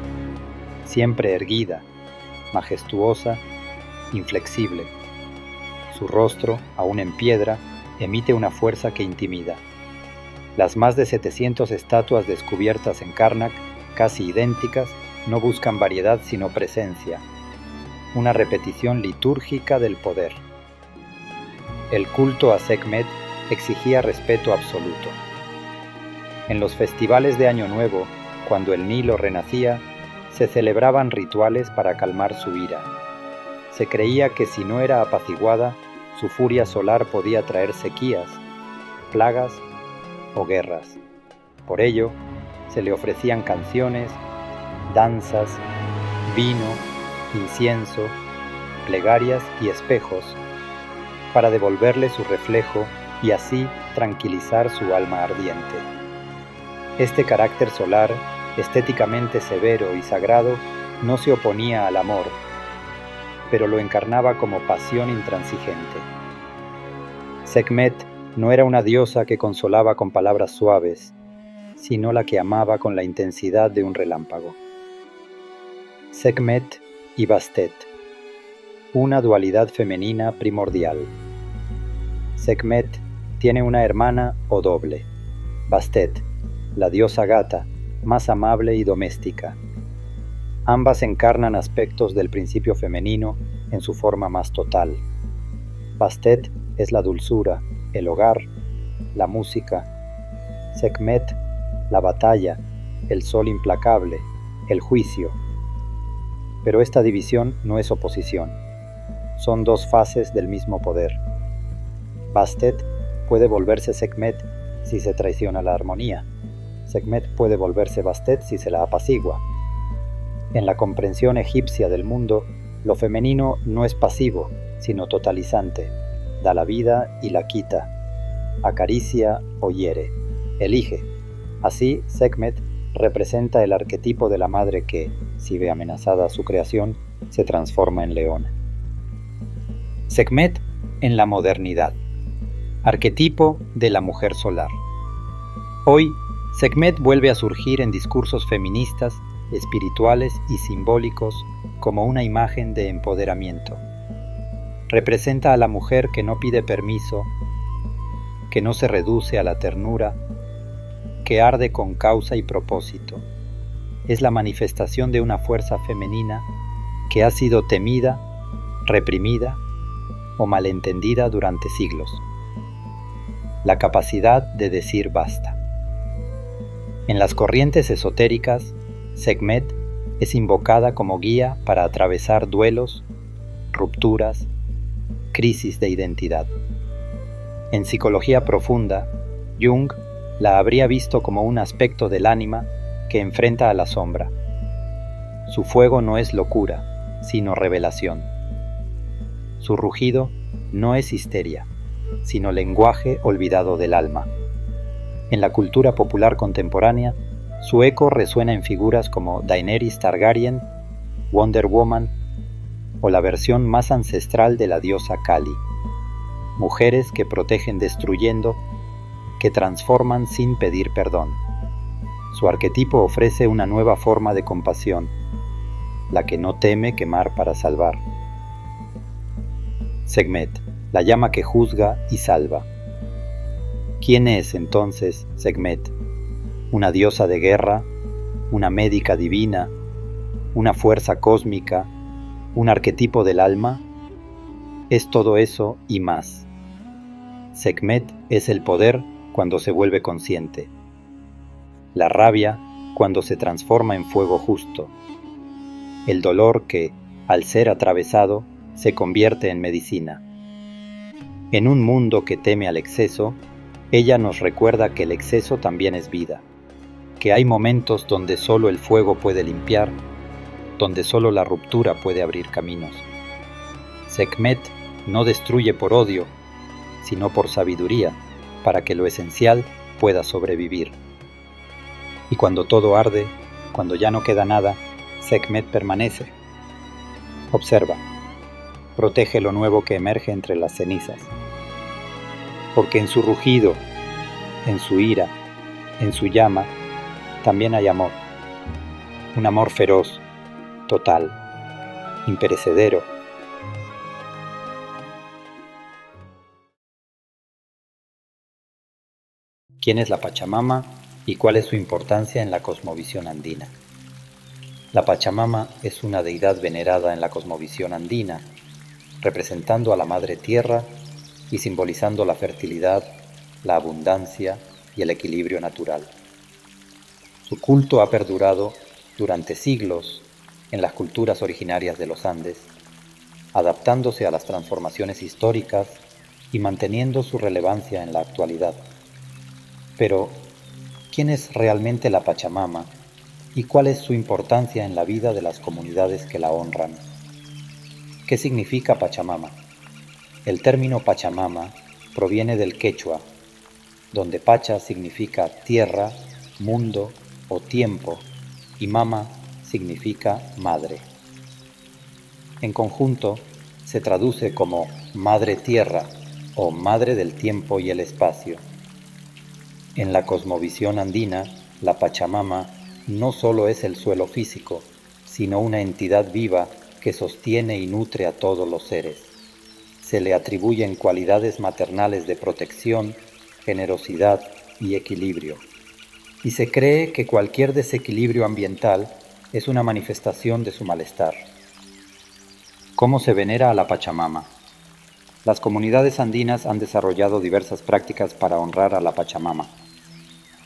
siempre erguida, majestuosa, inflexible. Su rostro, aún en piedra, emite una fuerza que intimida. Las más de 700 estatuas descubiertas en Karnak, casi idénticas, no buscan variedad sino presencia, una repetición litúrgica del poder. El culto a Sekhmet exigía respeto absoluto. En los festivales de Año Nuevo, cuando el Nilo renacía, se celebraban rituales para calmar su ira. Se creía que si no era apaciguada, su furia solar podía traer sequías, plagas o guerras. Por ello, se le ofrecían canciones, danzas, vino, incienso, plegarias y espejos para devolverle su reflejo y así tranquilizar su alma ardiente. Este carácter solar, estéticamente severo y sagrado, no se oponía al amor, pero lo encarnaba como pasión intransigente. Sekhmet no era una diosa que consolaba con palabras suaves, sino la que amaba con la intensidad de un relámpago. Sekhmet y Bastet, una dualidad femenina primordial. Sekhmet tiene una hermana o doble, Bastet, la diosa gata, más amable y doméstica. Ambas encarnan aspectos del principio femenino en su forma más total. Bastet es la dulzura, el hogar, la música. Sekhmet, la batalla, el sol implacable, el juicio. Pero esta división no es oposición. Son dos fases del mismo poder. Bastet puede volverse Sekhmet si se traiciona la armonía. Sekhmet puede volverse Bastet si se la apacigua. En la comprensión egipcia del mundo, lo femenino no es pasivo, sino totalizante. Da la vida y la quita. Acaricia o hiere. Elige. Así, Sekhmet representa el arquetipo de la madre que, si ve amenazada su creación, se transforma en león. Sekhmet en la modernidad. Arquetipo de la mujer solar. Hoy, Sekhmet vuelve a surgir en discursos feministas, espirituales y simbólicos como una imagen de empoderamiento. Representa a la mujer que no pide permiso, que no se reduce a la ternura, que arde con causa y propósito. Es la manifestación de una fuerza femenina que ha sido temida, reprimida o malentendida durante siglos. La capacidad de decir basta. En las corrientes esotéricas, Sekhmet es invocada como guía para atravesar duelos, rupturas, crisis de identidad. En psicología profunda, Jung la habría visto como un aspecto del ánima que enfrenta a la sombra. Su fuego no es locura, sino revelación. Su rugido no es histeria, sino lenguaje olvidado del alma. En la cultura popular contemporánea, su eco resuena en figuras como Daenerys Targaryen, Wonder Woman o la versión más ancestral de la diosa Kali. Mujeres que protegen destruyendo, que transforman sin pedir perdón. Su arquetipo ofrece una nueva forma de compasión, la que no teme quemar para salvar. Sekhmet, la llama que juzga y salva. ¿Quién es entonces Sekhmet? ¿Una diosa de guerra? ¿Una médica divina? ¿Una fuerza cósmica? ¿Un arquetipo del alma? Es todo eso y más. Sekhmet es el poder cuando se vuelve consciente. La rabia cuando se transforma en fuego justo. El dolor que, al ser atravesado, se convierte en medicina. En un mundo que teme al exceso, ella nos recuerda que el exceso también es vida, que hay momentos donde solo el fuego puede limpiar, donde solo la ruptura puede abrir caminos. Sekhmet no destruye por odio, sino por sabiduría, para que lo esencial pueda sobrevivir. Y cuando todo arde, cuando ya no queda nada, Sekhmet permanece. Observa, protege lo nuevo que emerge entre las cenizas. Porque en su rugido, en su ira, en su llama, también hay amor. Un amor feroz, total, imperecedero. ¿Quién es la Pachamama y cuál es su importancia en la cosmovisión andina? La Pachamama es una deidad venerada en la cosmovisión andina, representando a la Madre Tierra y simbolizando la fertilidad, la abundancia y el equilibrio natural. Su culto ha perdurado durante siglos en las culturas originarias de los Andes, adaptándose a las transformaciones históricas y manteniendo su relevancia en la actualidad. Pero, ¿quién es realmente la Pachamama y cuál es su importancia en la vida de las comunidades que la honran? ¿Qué significa Pachamama? El término Pachamama proviene del quechua, donde Pacha significa tierra, mundo o tiempo, y Mama significa madre. En conjunto, se traduce como Madre Tierra o Madre del Tiempo y el Espacio. En la cosmovisión andina, la Pachamama no solo es el suelo físico, sino una entidad viva que sostiene y nutre a todos los seres. Se le atribuyen cualidades maternales de protección, generosidad y equilibrio. Y se cree que cualquier desequilibrio ambiental es una manifestación de su malestar. ¿Cómo se venera a la Pachamama? Las comunidades andinas han desarrollado diversas prácticas para honrar a la Pachamama.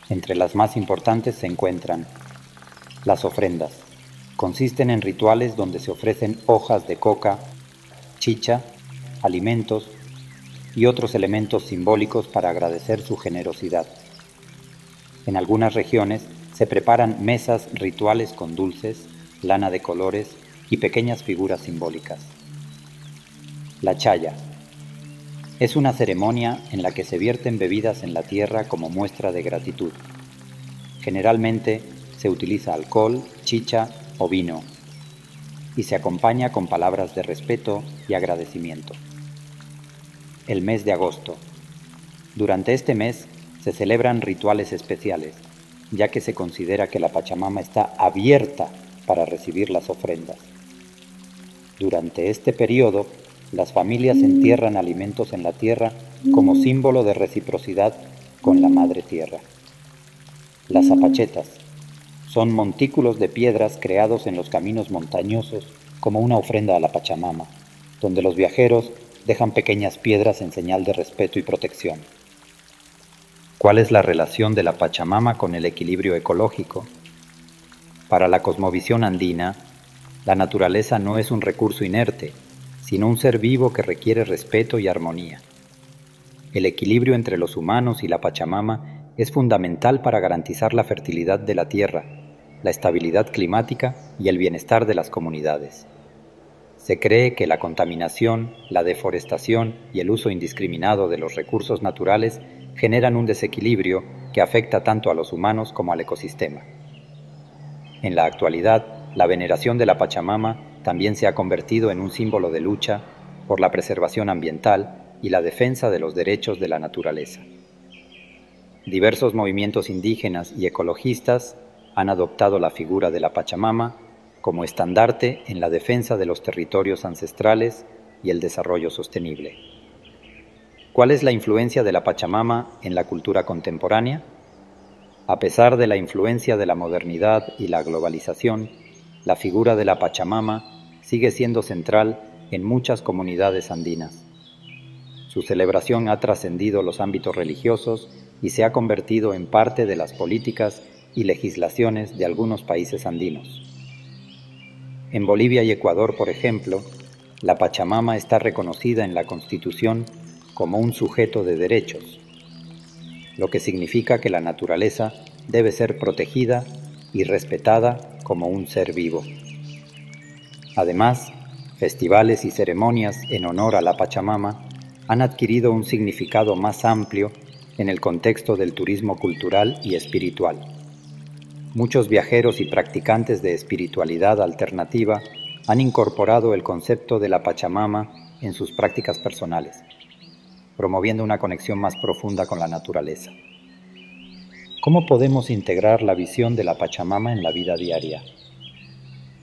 Entre las más importantes se encuentran las ofrendas. Consisten en rituales donde se ofrecen hojas de coca, chicha, alimentos y otros elementos simbólicos para agradecer su generosidad. En algunas regiones se preparan mesas rituales con dulces, lana de colores y pequeñas figuras simbólicas. La chaya es una ceremonia en la que se vierten bebidas en la tierra como muestra de gratitud. Generalmente se utiliza alcohol, chicha o vino y se acompaña con palabras de respeto y agradecimiento. El mes de agosto. Durante este mes se celebran rituales especiales, ya que se considera que la Pachamama está abierta para recibir las ofrendas. Durante este periodo, las familias entierran alimentos en la tierra como símbolo de reciprocidad con la Madre Tierra. Las zapachetas son montículos de piedras creados en los caminos montañosos como una ofrenda a la Pachamama, donde los viajeros dejan pequeñas piedras en señal de respeto y protección. ¿Cuál es la relación de la Pachamama con el equilibrio ecológico? Para la cosmovisión andina, la naturaleza no es un recurso inerte, sino un ser vivo que requiere respeto y armonía. El equilibrio entre los humanos y la Pachamama es fundamental para garantizar la fertilidad de la tierra, la estabilidad climática y el bienestar de las comunidades. Se cree que la contaminación, la deforestación y el uso indiscriminado de los recursos naturales generan un desequilibrio que afecta tanto a los humanos como al ecosistema. En la actualidad, la veneración de la Pachamama también se ha convertido en un símbolo de lucha por la preservación ambiental y la defensa de los derechos de la naturaleza. Diversos movimientos indígenas y ecologistas han adoptado la figura de la Pachamama como estandarte en la defensa de los territorios ancestrales y el desarrollo sostenible. ¿Cuál es la influencia de la Pachamama en la cultura contemporánea? A pesar de la influencia de la modernidad y la globalización, la figura de la Pachamama sigue siendo central en muchas comunidades andinas. Su celebración ha trascendido los ámbitos religiosos y se ha convertido en parte de las políticas y legislaciones de algunos países andinos. En Bolivia y Ecuador, por ejemplo, la Pachamama está reconocida en la Constitución como un sujeto de derechos, lo que significa que la naturaleza debe ser protegida y respetada como un ser vivo. Además, festivales y ceremonias en honor a la Pachamama han adquirido un significado más amplio en el contexto del turismo cultural y espiritual. Muchos viajeros y practicantes de espiritualidad alternativa han incorporado el concepto de la Pachamama en sus prácticas personales, promoviendo una conexión más profunda con la naturaleza. ¿Cómo podemos integrar la visión de la Pachamama en la vida diaria?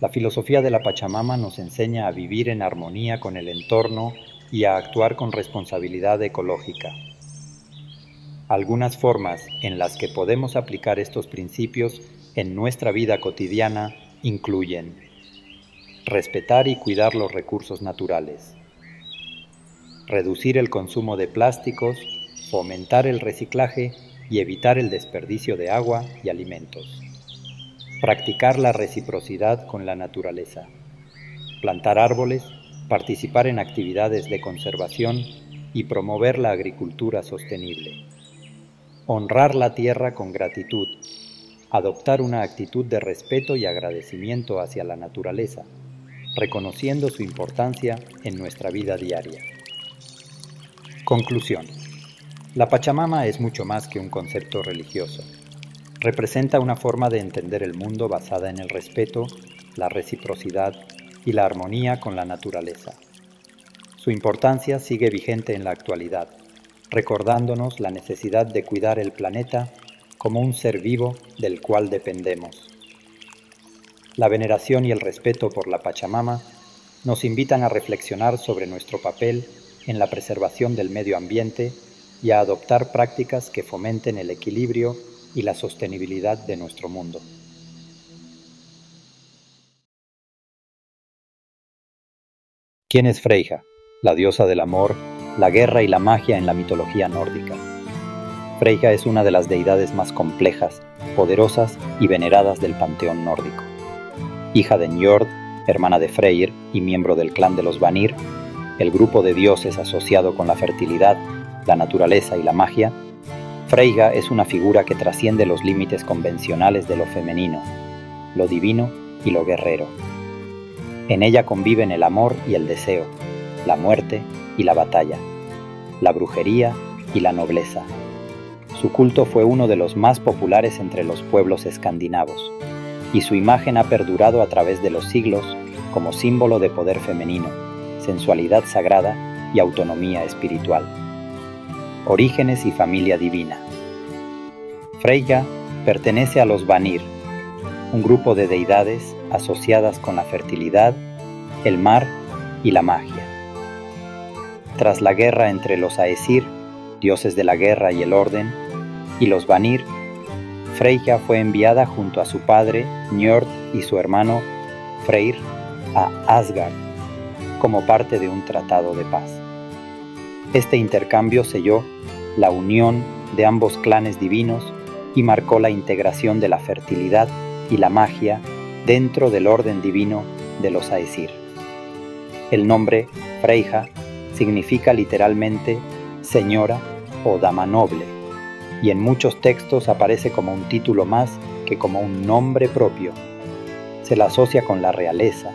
La filosofía de la Pachamama nos enseña a vivir en armonía con el entorno y a actuar con responsabilidad ecológica. Algunas formas en las que podemos aplicar estos principios en nuestra vida cotidiana incluyen respetar y cuidar los recursos naturales, reducir el consumo de plásticos, fomentar el reciclaje y evitar el desperdicio de agua y alimentos, practicar la reciprocidad con la naturaleza, plantar árboles participar en actividades de conservación y promover la agricultura sostenible. Honrar la tierra con gratitud, adoptar una actitud de respeto y agradecimiento hacia la naturaleza, reconociendo su importancia en nuestra vida diaria. Conclusión. La Pachamama es mucho más que un concepto religioso. Representa una forma de entender el mundo basada en el respeto, la reciprocidad y la armonía con la naturaleza. Su importancia sigue vigente en la actualidad, recordándonos la necesidad de cuidar el planeta como un ser vivo del cual dependemos. La veneración y el respeto por la Pachamama nos invitan a reflexionar sobre nuestro papel en la preservación del medio ambiente y a adoptar prácticas que fomenten el equilibrio y la sostenibilidad de nuestro mundo. ¿Quién es Freyja, la diosa del amor, la guerra y la magia en la mitología nórdica? Freyja es una de las deidades más complejas, poderosas y veneradas del panteón nórdico. Hija de Njord, hermana de Freyr y miembro del clan de los Vanir, el grupo de dioses asociado con la fertilidad, la naturaleza y la magia, Freyja es una figura que trasciende los límites convencionales de lo femenino, lo divino y lo guerrero. En ella conviven el amor y el deseo, la muerte y la batalla, la brujería y la nobleza. Su culto fue uno de los más populares entre los pueblos escandinavos, y su imagen ha perdurado a través de los siglos como símbolo de poder femenino, sensualidad sagrada y autonomía espiritual. Orígenes y familia divina. Freyja pertenece a los Vanir, un grupo de deidades asociadas con la fertilidad, el mar y la magia. Tras la guerra entre los Aesir, dioses de la guerra y el orden, y los Vanir, Freyja fue enviada junto a su padre, Njord, y su hermano, Freyr, a Asgard, como parte de un tratado de paz. Este intercambio selló la unión de ambos clanes divinos y marcó la integración de la fertilidad y la magia dentro del orden divino de los Aesir. El nombre Freyja significa literalmente señora o dama noble, y en muchos textos aparece como un título más que como un nombre propio. Se la asocia con la realeza,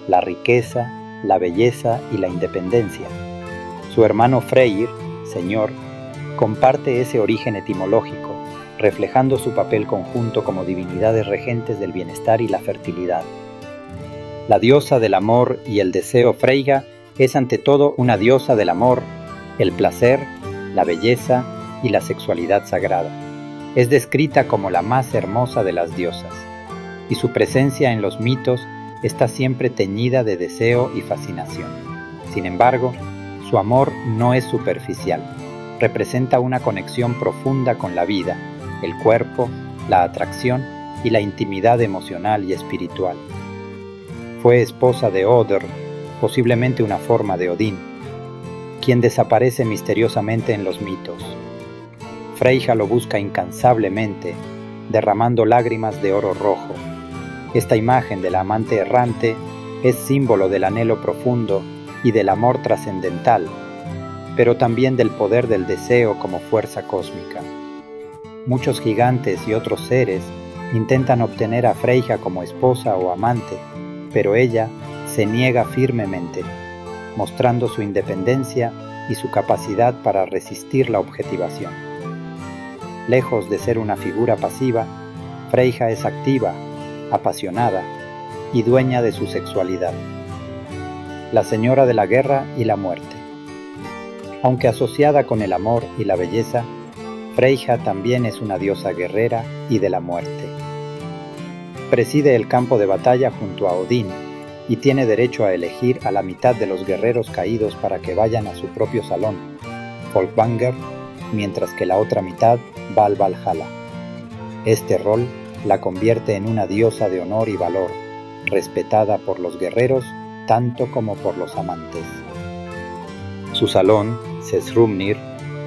la riqueza, la belleza y la independencia. Su hermano Freyr, señor, comparte ese origen etimológico, reflejando su papel conjunto como divinidades regentes del bienestar y la fertilidad. La diosa del amor y el deseo Freyja es ante todo una diosa del amor, el placer, la belleza y la sexualidad sagrada. Es descrita como la más hermosa de las diosas, y su presencia en los mitos está siempre teñida de deseo y fascinación. Sin embargo, su amor no es superficial, representa una conexión profunda con la vida, el cuerpo, la atracción y la intimidad emocional y espiritual. Fue esposa de Odr, posiblemente una forma de Odín, quien desaparece misteriosamente en los mitos. Freyja lo busca incansablemente, derramando lágrimas de oro rojo. Esta imagen de la amante errante es símbolo del anhelo profundo y del amor trascendental, pero también del poder del deseo como fuerza cósmica. Muchos gigantes y otros seres intentan obtener a Freyja como esposa o amante, pero ella se niega firmemente, mostrando su independencia y su capacidad para resistir la objetivación. Lejos de ser una figura pasiva, Freyja es activa, apasionada y dueña de su sexualidad. La señora de la guerra y la muerte. Aunque asociada con el amor y la belleza, Freyja también es una diosa guerrera y de la muerte. Preside el campo de batalla junto a Odín y tiene derecho a elegir a la mitad de los guerreros caídos para que vayan a su propio salón, Folkvanger, mientras que la otra mitad va al Valhalla. Este rol la convierte en una diosa de honor y valor, respetada por los guerreros tanto como por los amantes. Su salón, Sessrumnir,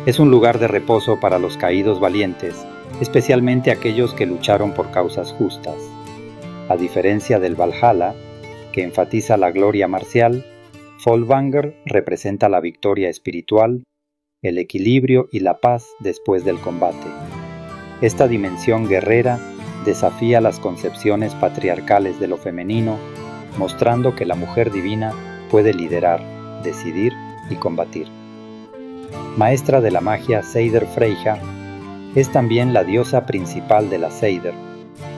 es un lugar de reposo para los caídos valientes, especialmente aquellos que lucharon por causas justas. A diferencia del Valhalla, que enfatiza la gloria marcial, Fólkvanger representa la victoria espiritual, el equilibrio y la paz después del combate. Esta dimensión guerrera desafía las concepciones patriarcales de lo femenino, mostrando que la mujer divina puede liderar, decidir y combatir. Maestra de la magia Seider Freyja, es también la diosa principal de la Seider,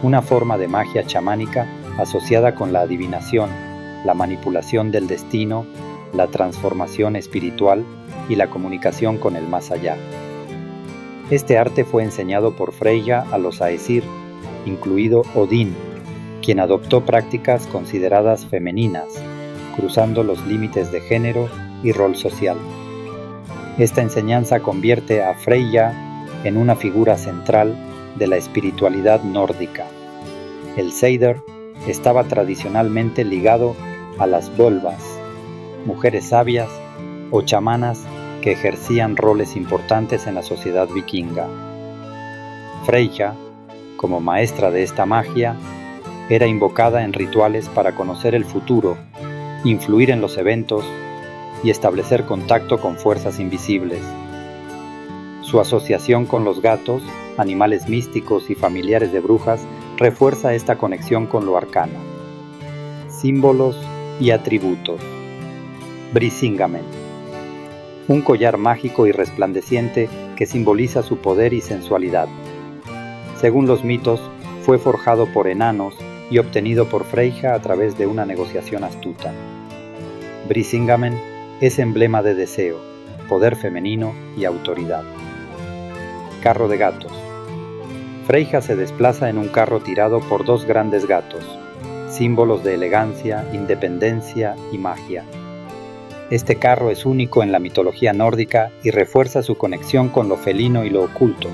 una forma de magia chamánica asociada con la adivinación, la manipulación del destino, la transformación espiritual y la comunicación con el más allá. Este arte fue enseñado por Freyja a los Aesir, incluido Odín, quien adoptó prácticas consideradas femeninas, cruzando los límites de género y rol social. Esta enseñanza convierte a Freyja en una figura central de la espiritualidad nórdica. El Seider estaba tradicionalmente ligado a las volvas, mujeres sabias o chamanas que ejercían roles importantes en la sociedad vikinga. Freyja, como maestra de esta magia, era invocada en rituales para conocer el futuro, influir en los eventos y establecer contacto con fuerzas invisibles. Su asociación con los gatos, animales místicos y familiares de brujas, refuerza esta conexión con lo arcano. Símbolos y atributos. Brisingamen. Un collar mágico y resplandeciente que simboliza su poder y sensualidad. Según los mitos, fue forjado por enanos y obtenido por Freyja a través de una negociación astuta. Brisingamen es emblema de deseo, poder femenino y autoridad. Carro de gatos. Freyja se desplaza en un carro tirado por dos grandes gatos, símbolos de elegancia, independencia y magia. Este carro es único en la mitología nórdica y refuerza su conexión con lo felino y lo oculto.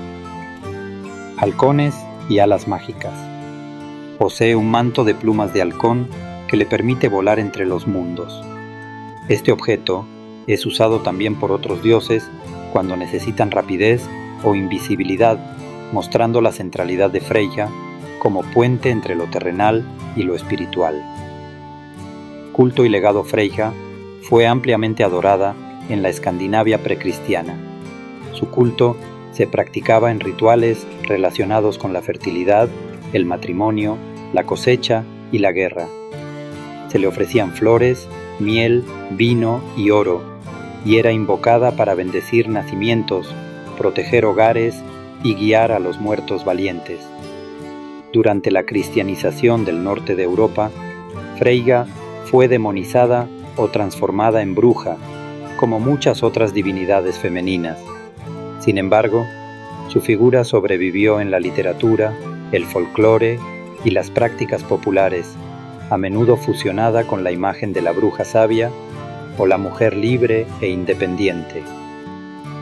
Halcones y alas mágicas. Posee un manto de plumas de halcón que le permite volar entre los mundos. Este objeto es usado también por otros dioses cuando necesitan rapidez o invisibilidad, mostrando la centralidad de Freyja como puente entre lo terrenal y lo espiritual. Culto y legado Freyja fue ampliamente adorada en la Escandinavia precristiana. Su culto se practicaba en rituales relacionados con la fertilidad, el matrimonio, la cosecha y la guerra. Se le ofrecían flores, miel, vino y oro, y era invocada para bendecir nacimientos, proteger hogares y guiar a los muertos valientes. Durante la cristianización del norte de Europa, Freyja fue demonizada o transformada en bruja, como muchas otras divinidades femeninas. Sin embargo, su figura sobrevivió en la literatura, el folclore y las prácticas populares, a menudo fusionada con la imagen de la bruja sabia o la mujer libre e independiente.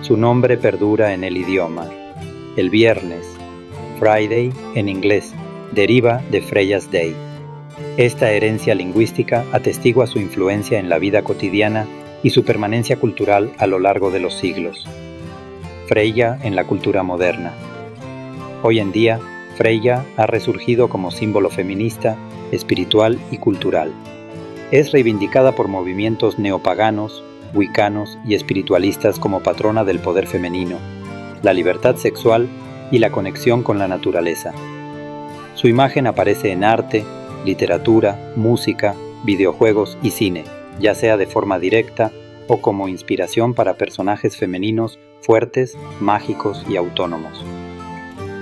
Su nombre perdura en el idioma. El viernes, Friday en inglés, deriva de Freyja's Day. Esta herencia lingüística atestigua su influencia en la vida cotidiana y su permanencia cultural a lo largo de los siglos. Freyja en la cultura moderna. Hoy en día, Freyja ha resurgido como símbolo feminista, espiritual y cultural. Es reivindicada por movimientos neopaganos, wiccanos y espiritualistas como patrona del poder femenino, la libertad sexual y la conexión con la naturaleza. Su imagen aparece en arte, literatura, música, videojuegos y cine, ya sea de forma directa o como inspiración para personajes femeninos fuertes, mágicos y autónomos.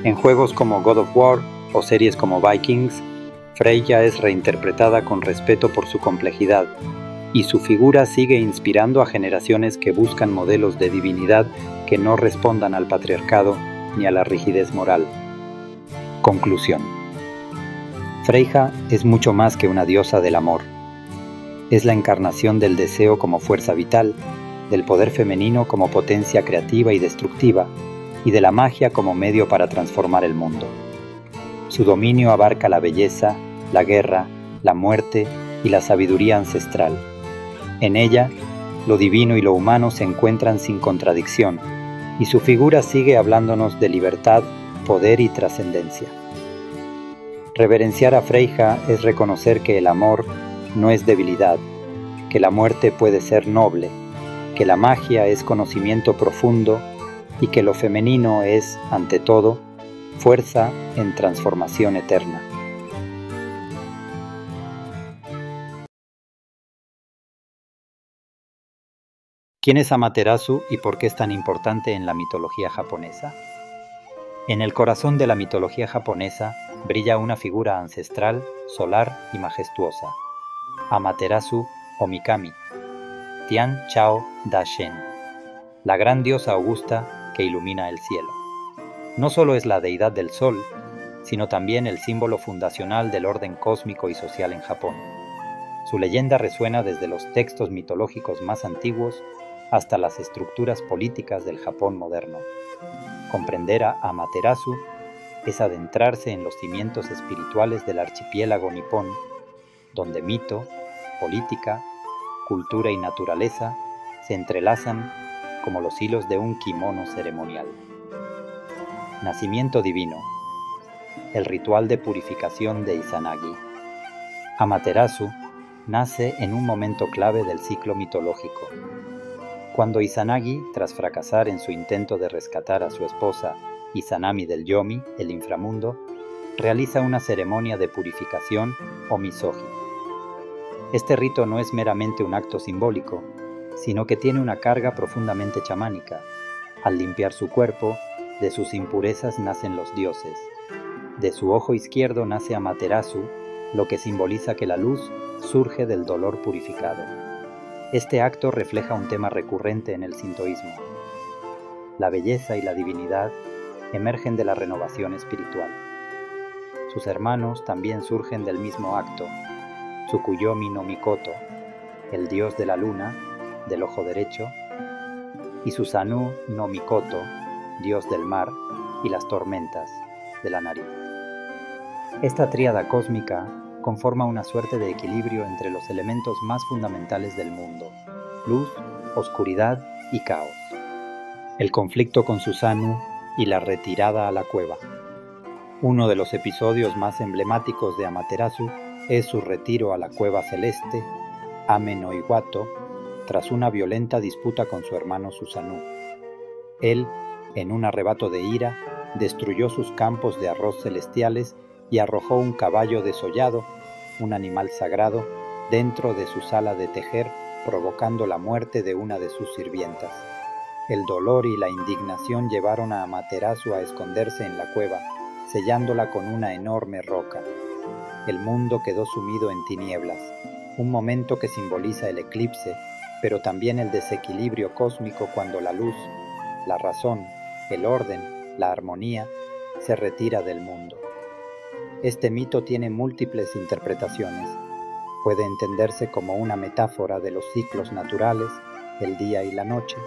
En juegos como God of War o series como Vikings, Freyja es reinterpretada con respeto por su complejidad, y su figura sigue inspirando a generaciones que buscan modelos de divinidad que no respondan al patriarcado ni a la rigidez moral. Conclusión. Freyja es mucho más que una diosa del amor. Es la encarnación del deseo como fuerza vital, del poder femenino como potencia creativa y destructiva, y de la magia como medio para transformar el mundo. Su dominio abarca la belleza, la guerra, la muerte y la sabiduría ancestral. En ella, lo divino y lo humano se encuentran sin contradicción, y su figura sigue hablándonos de libertad, poder y trascendencia. Reverenciar a Freyja es reconocer que el amor no es debilidad, que la muerte puede ser noble, que la magia es conocimiento profundo y que lo femenino es, ante todo, fuerza en transformación eterna. ¿Quién es Amaterasu y por qué es tan importante en la mitología japonesa? En el corazón de la mitología japonesa brilla una figura ancestral, solar y majestuosa, Amaterasu o Mikami, Tian Chao Da Shen, la gran diosa augusta que ilumina el cielo. No solo es la deidad del sol, sino también el símbolo fundacional del orden cósmico y social en Japón. Su leyenda resuena desde los textos mitológicos más antiguos hasta las estructuras políticas del Japón moderno. Comprender a Amaterasu es adentrarse en los cimientos espirituales del archipiélago nipón, donde mito, política, cultura y naturaleza se entrelazan como los hilos de un kimono ceremonial. Nacimiento divino. El ritual de purificación de Izanagi. Amaterasu nace en un momento clave del ciclo mitológico. Cuando Izanagi, tras fracasar en su intento de rescatar a su esposa Izanami del Yomi, el inframundo, realiza una ceremonia de purificación o misogi. Este rito no es meramente un acto simbólico, sino que tiene una carga profundamente chamánica. Al limpiar su cuerpo, de sus impurezas nacen los dioses. De su ojo izquierdo nace Amaterasu, lo que simboliza que la luz surge del dolor purificado. Este acto refleja un tema recurrente en el sintoísmo. La belleza y la divinidad emergen de la renovación espiritual. Sus hermanos también surgen del mismo acto. Tsukuyomi no Mikoto, el dios de la luna, del ojo derecho, y Susanoo no Mikoto, dios del mar y las tormentas, de la nariz. Esta tríada cósmica conforma una suerte de equilibrio entre los elementos más fundamentales del mundo: luz, oscuridad y caos. El conflicto con Susanoo y la retirada a la cueva. Uno de los episodios más emblemáticos de Amaterasu es su retiro a la cueva celeste, Ame no Iwato, tras una violenta disputa con su hermano Susanoo. Él, en un arrebato de ira, destruyó sus campos de arroz celestiales y arrojó un caballo desollado, un animal sagrado, dentro de su sala de tejer, provocando la muerte de una de sus sirvientas. El dolor y la indignación llevaron a Amaterasu a esconderse en la cueva, sellándola con una enorme roca. El mundo quedó sumido en tinieblas, un momento que simboliza el eclipse, pero también el desequilibrio cósmico cuando la luz, la razón, el orden, la armonía, se retira del mundo. Este mito tiene múltiples interpretaciones. Puede entenderse como una metáfora de los ciclos naturales, el día y la noche,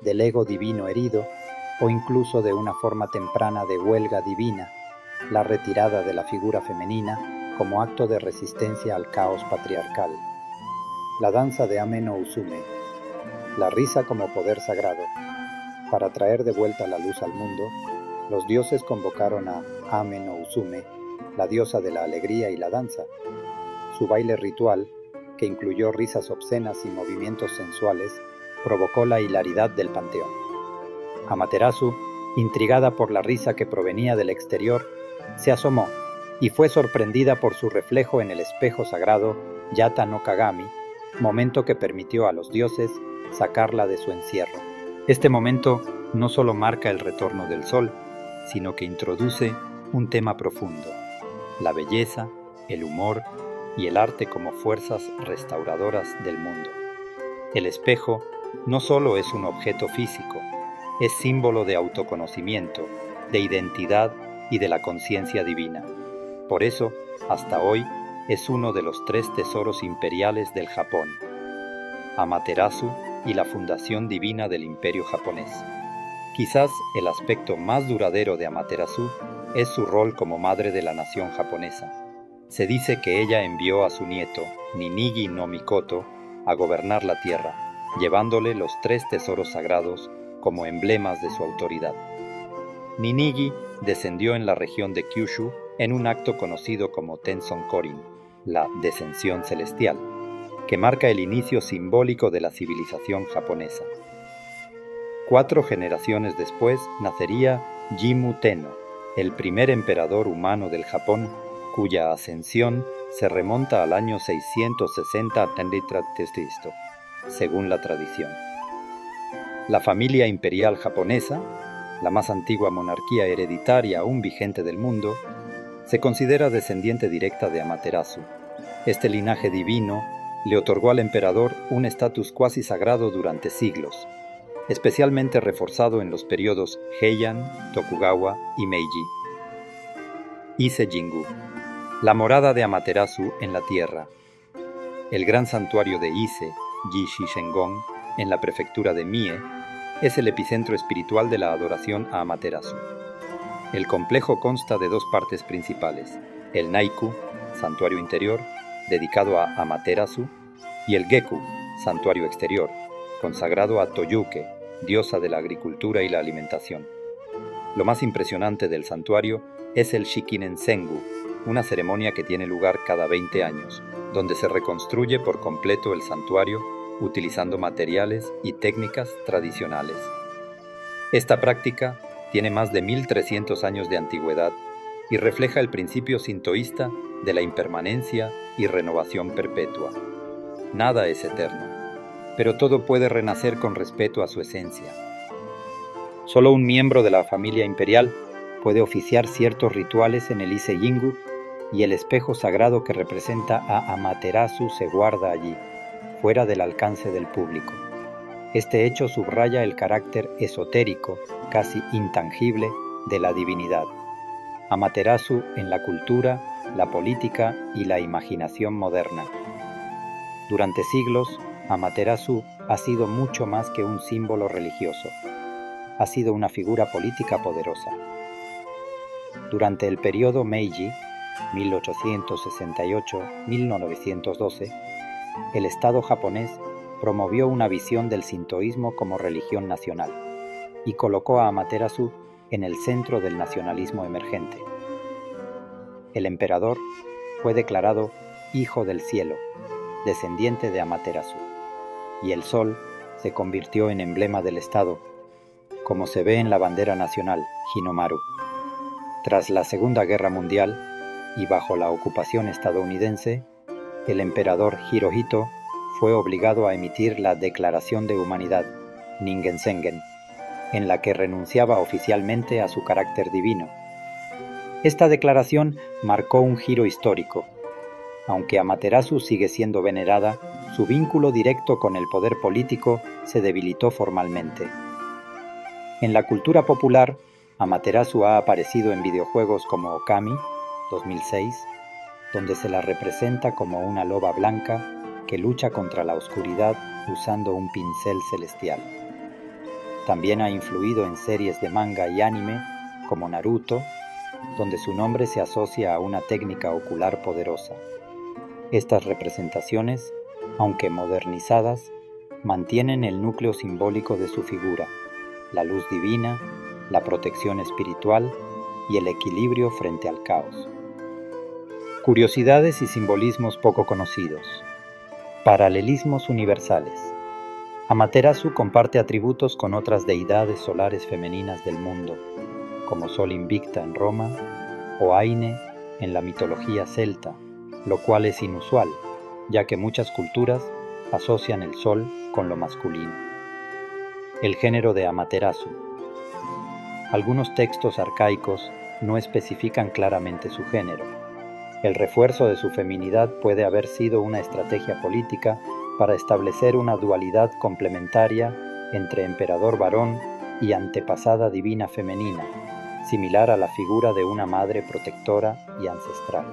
del ego divino herido, o incluso de una forma temprana de huelga divina, la retirada de la figura femenina como acto de resistencia al caos patriarcal. La danza de Ame no Usume, la risa como poder sagrado. Para traer de vuelta la luz al mundo, los dioses convocaron a Ame no Usume, la diosa de la alegría y la danza. Su baile ritual, que incluyó risas obscenas y movimientos sensuales, provocó la hilaridad del panteón. Amaterasu, intrigada por la risa que provenía del exterior, se asomó y fue sorprendida por su reflejo en el espejo sagrado Yata no Kagami, momento que permitió a los dioses sacarla de su encierro. Este momento no solo marca el retorno del sol, sino que introduce un tema profundo: la belleza, el humor y el arte como fuerzas restauradoras del mundo. El espejo no solo es un objeto físico, es símbolo de autoconocimiento, de identidad y de la conciencia divina. Por eso, hasta hoy, es uno de los 3 tesoros imperiales del Japón: Amaterasu y la fundación divina del imperio japonés. Quizás el aspecto más duradero de Amaterasu es su rol como madre de la nación japonesa. Se dice que ella envió a su nieto, Ninigi no Mikoto, a gobernar la tierra, llevándole los 3 tesoros sagrados como emblemas de su autoridad. Ninigi descendió en la región de Kyushu en un acto conocido como Tenson Korin, la descensión celestial. que marca el inicio simbólico de la civilización japonesa. 4 generaciones después nacería Jimmu Tenno, el primer emperador humano del Japón, cuya ascensión se remonta al año 660 a.C., según la tradición. La familia imperial japonesa, la más antigua monarquía hereditaria aún vigente del mundo, se considera descendiente directa de Amaterasu. Este linaje divino le otorgó al emperador un estatus cuasi sagrado durante siglos, especialmente reforzado en los periodos Heian, Tokugawa y Meiji. Ise-Jingu, la morada de Amaterasu en la tierra. El gran santuario de Ise, Jishi-Shengon, en la prefectura de Mie, es el epicentro espiritual de la adoración a Amaterasu. El complejo consta de 2 partes principales, el Naiku, santuario interior, dedicado a Amaterasu, y el Geku, santuario exterior, consagrado a Toyuke, diosa de la agricultura y la alimentación. Lo más impresionante del santuario es el Shikinen Sengu, una ceremonia que tiene lugar cada 20 años, donde se reconstruye por completo el santuario utilizando materiales y técnicas tradicionales. Esta práctica tiene más de 1300 años de antigüedad y refleja el principio sintoísta de la impermanencia y renovación perpetua. Nada es eterno, pero todo puede renacer con respeto a su esencia. Solo un miembro de la familia imperial puede oficiar ciertos rituales en el Ise-Jingu y el espejo sagrado que representa a Amaterasu se guarda allí, fuera del alcance del público. Este hecho subraya el carácter esotérico, casi intangible, de la divinidad. Amaterasu en la cultura, la política y la imaginación moderna. Durante siglos, Amaterasu ha sido mucho más que un símbolo religioso. Ha sido una figura política poderosa. Durante el periodo Meiji, 1868-1912, el Estado japonés promovió una visión del sintoísmo como religión nacional y colocó a Amaterasu en el centro del nacionalismo emergente. El emperador fue declarado Hijo del Cielo, descendiente de Amaterasu, y el sol se convirtió en emblema del Estado, como se ve en la bandera nacional, Hinomaru. Tras la Segunda Guerra Mundial y bajo la ocupación estadounidense, el emperador Hirohito fue obligado a emitir la Declaración de Humanidad, Ningen Sengen, en la que renunciaba oficialmente a su carácter divino. Esta declaración marcó un giro histórico. Aunque Amaterasu sigue siendo venerada, su vínculo directo con el poder político se debilitó formalmente. En la cultura popular, Amaterasu ha aparecido en videojuegos como Okami, 2006, donde se la representa como una loba blanca que lucha contra la oscuridad usando un pincel celestial. También ha influido en series de manga y anime como Naruto, donde su nombre se asocia a una técnica ocular poderosa. Estas representaciones, aunque modernizadas, mantienen el núcleo simbólico de su figura, la luz divina, la protección espiritual y el equilibrio frente al caos. Curiosidades y simbolismos poco conocidos. Paralelismos universales. Amaterasu comparte atributos con otras deidades solares femeninas del mundo, como Sol Invicta en Roma o Aine en la mitología celta, lo cual es inusual, ya que muchas culturas asocian el sol con lo masculino. El género de Amaterasu. Algunos textos arcaicos no especifican claramente su género. El refuerzo de su feminidad puede haber sido una estrategia política para establecer una dualidad complementaria entre emperador varón y antepasada divina femenina, similar a la figura de una madre protectora y ancestral.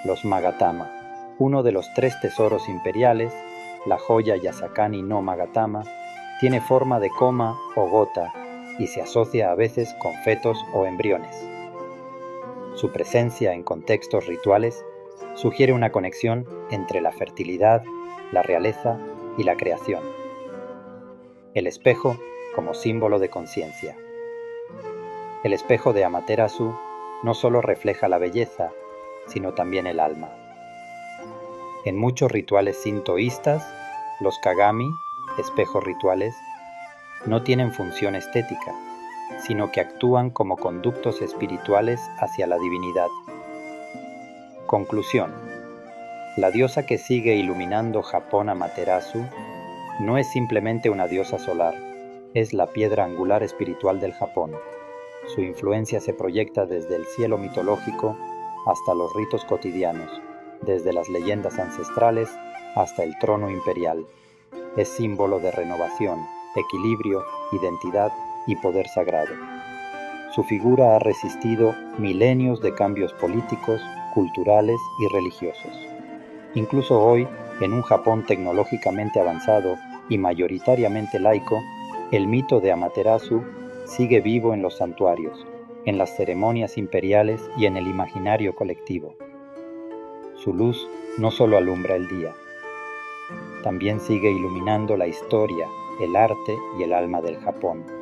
Los Magatama, uno de los 3 tesoros imperiales, la joya Yasakani no Magatama, tiene forma de coma o gota y se asocia a veces con fetos o embriones. Su presencia en contextos rituales sugiere una conexión entre la fertilidad, la realeza y la creación. El espejo como símbolo de conciencia. El espejo de Amaterasu no solo refleja la belleza, sino también el alma. En muchos rituales sintoístas, los kagami, espejos rituales, no tienen función estética, sino que actúan como conductos espirituales hacia la divinidad. Conclusión. La diosa que sigue iluminando Japón Amaterasu no es simplemente una diosa solar, es la piedra angular espiritual del Japón. Su influencia se proyecta desde el cielo mitológico hasta los ritos cotidianos, desde las leyendas ancestrales hasta el trono imperial. Es símbolo de renovación, equilibrio, identidad y poder sagrado. Su figura ha resistido milenios de cambios políticos, culturales y religiosos. Incluso hoy, en un Japón tecnológicamente avanzado y mayoritariamente laico, el mito de Amaterasu sigue vivo en los santuarios, en las ceremonias imperiales y en el imaginario colectivo. Su luz no solo alumbra el día, también sigue iluminando la historia, el arte y el alma del Japón.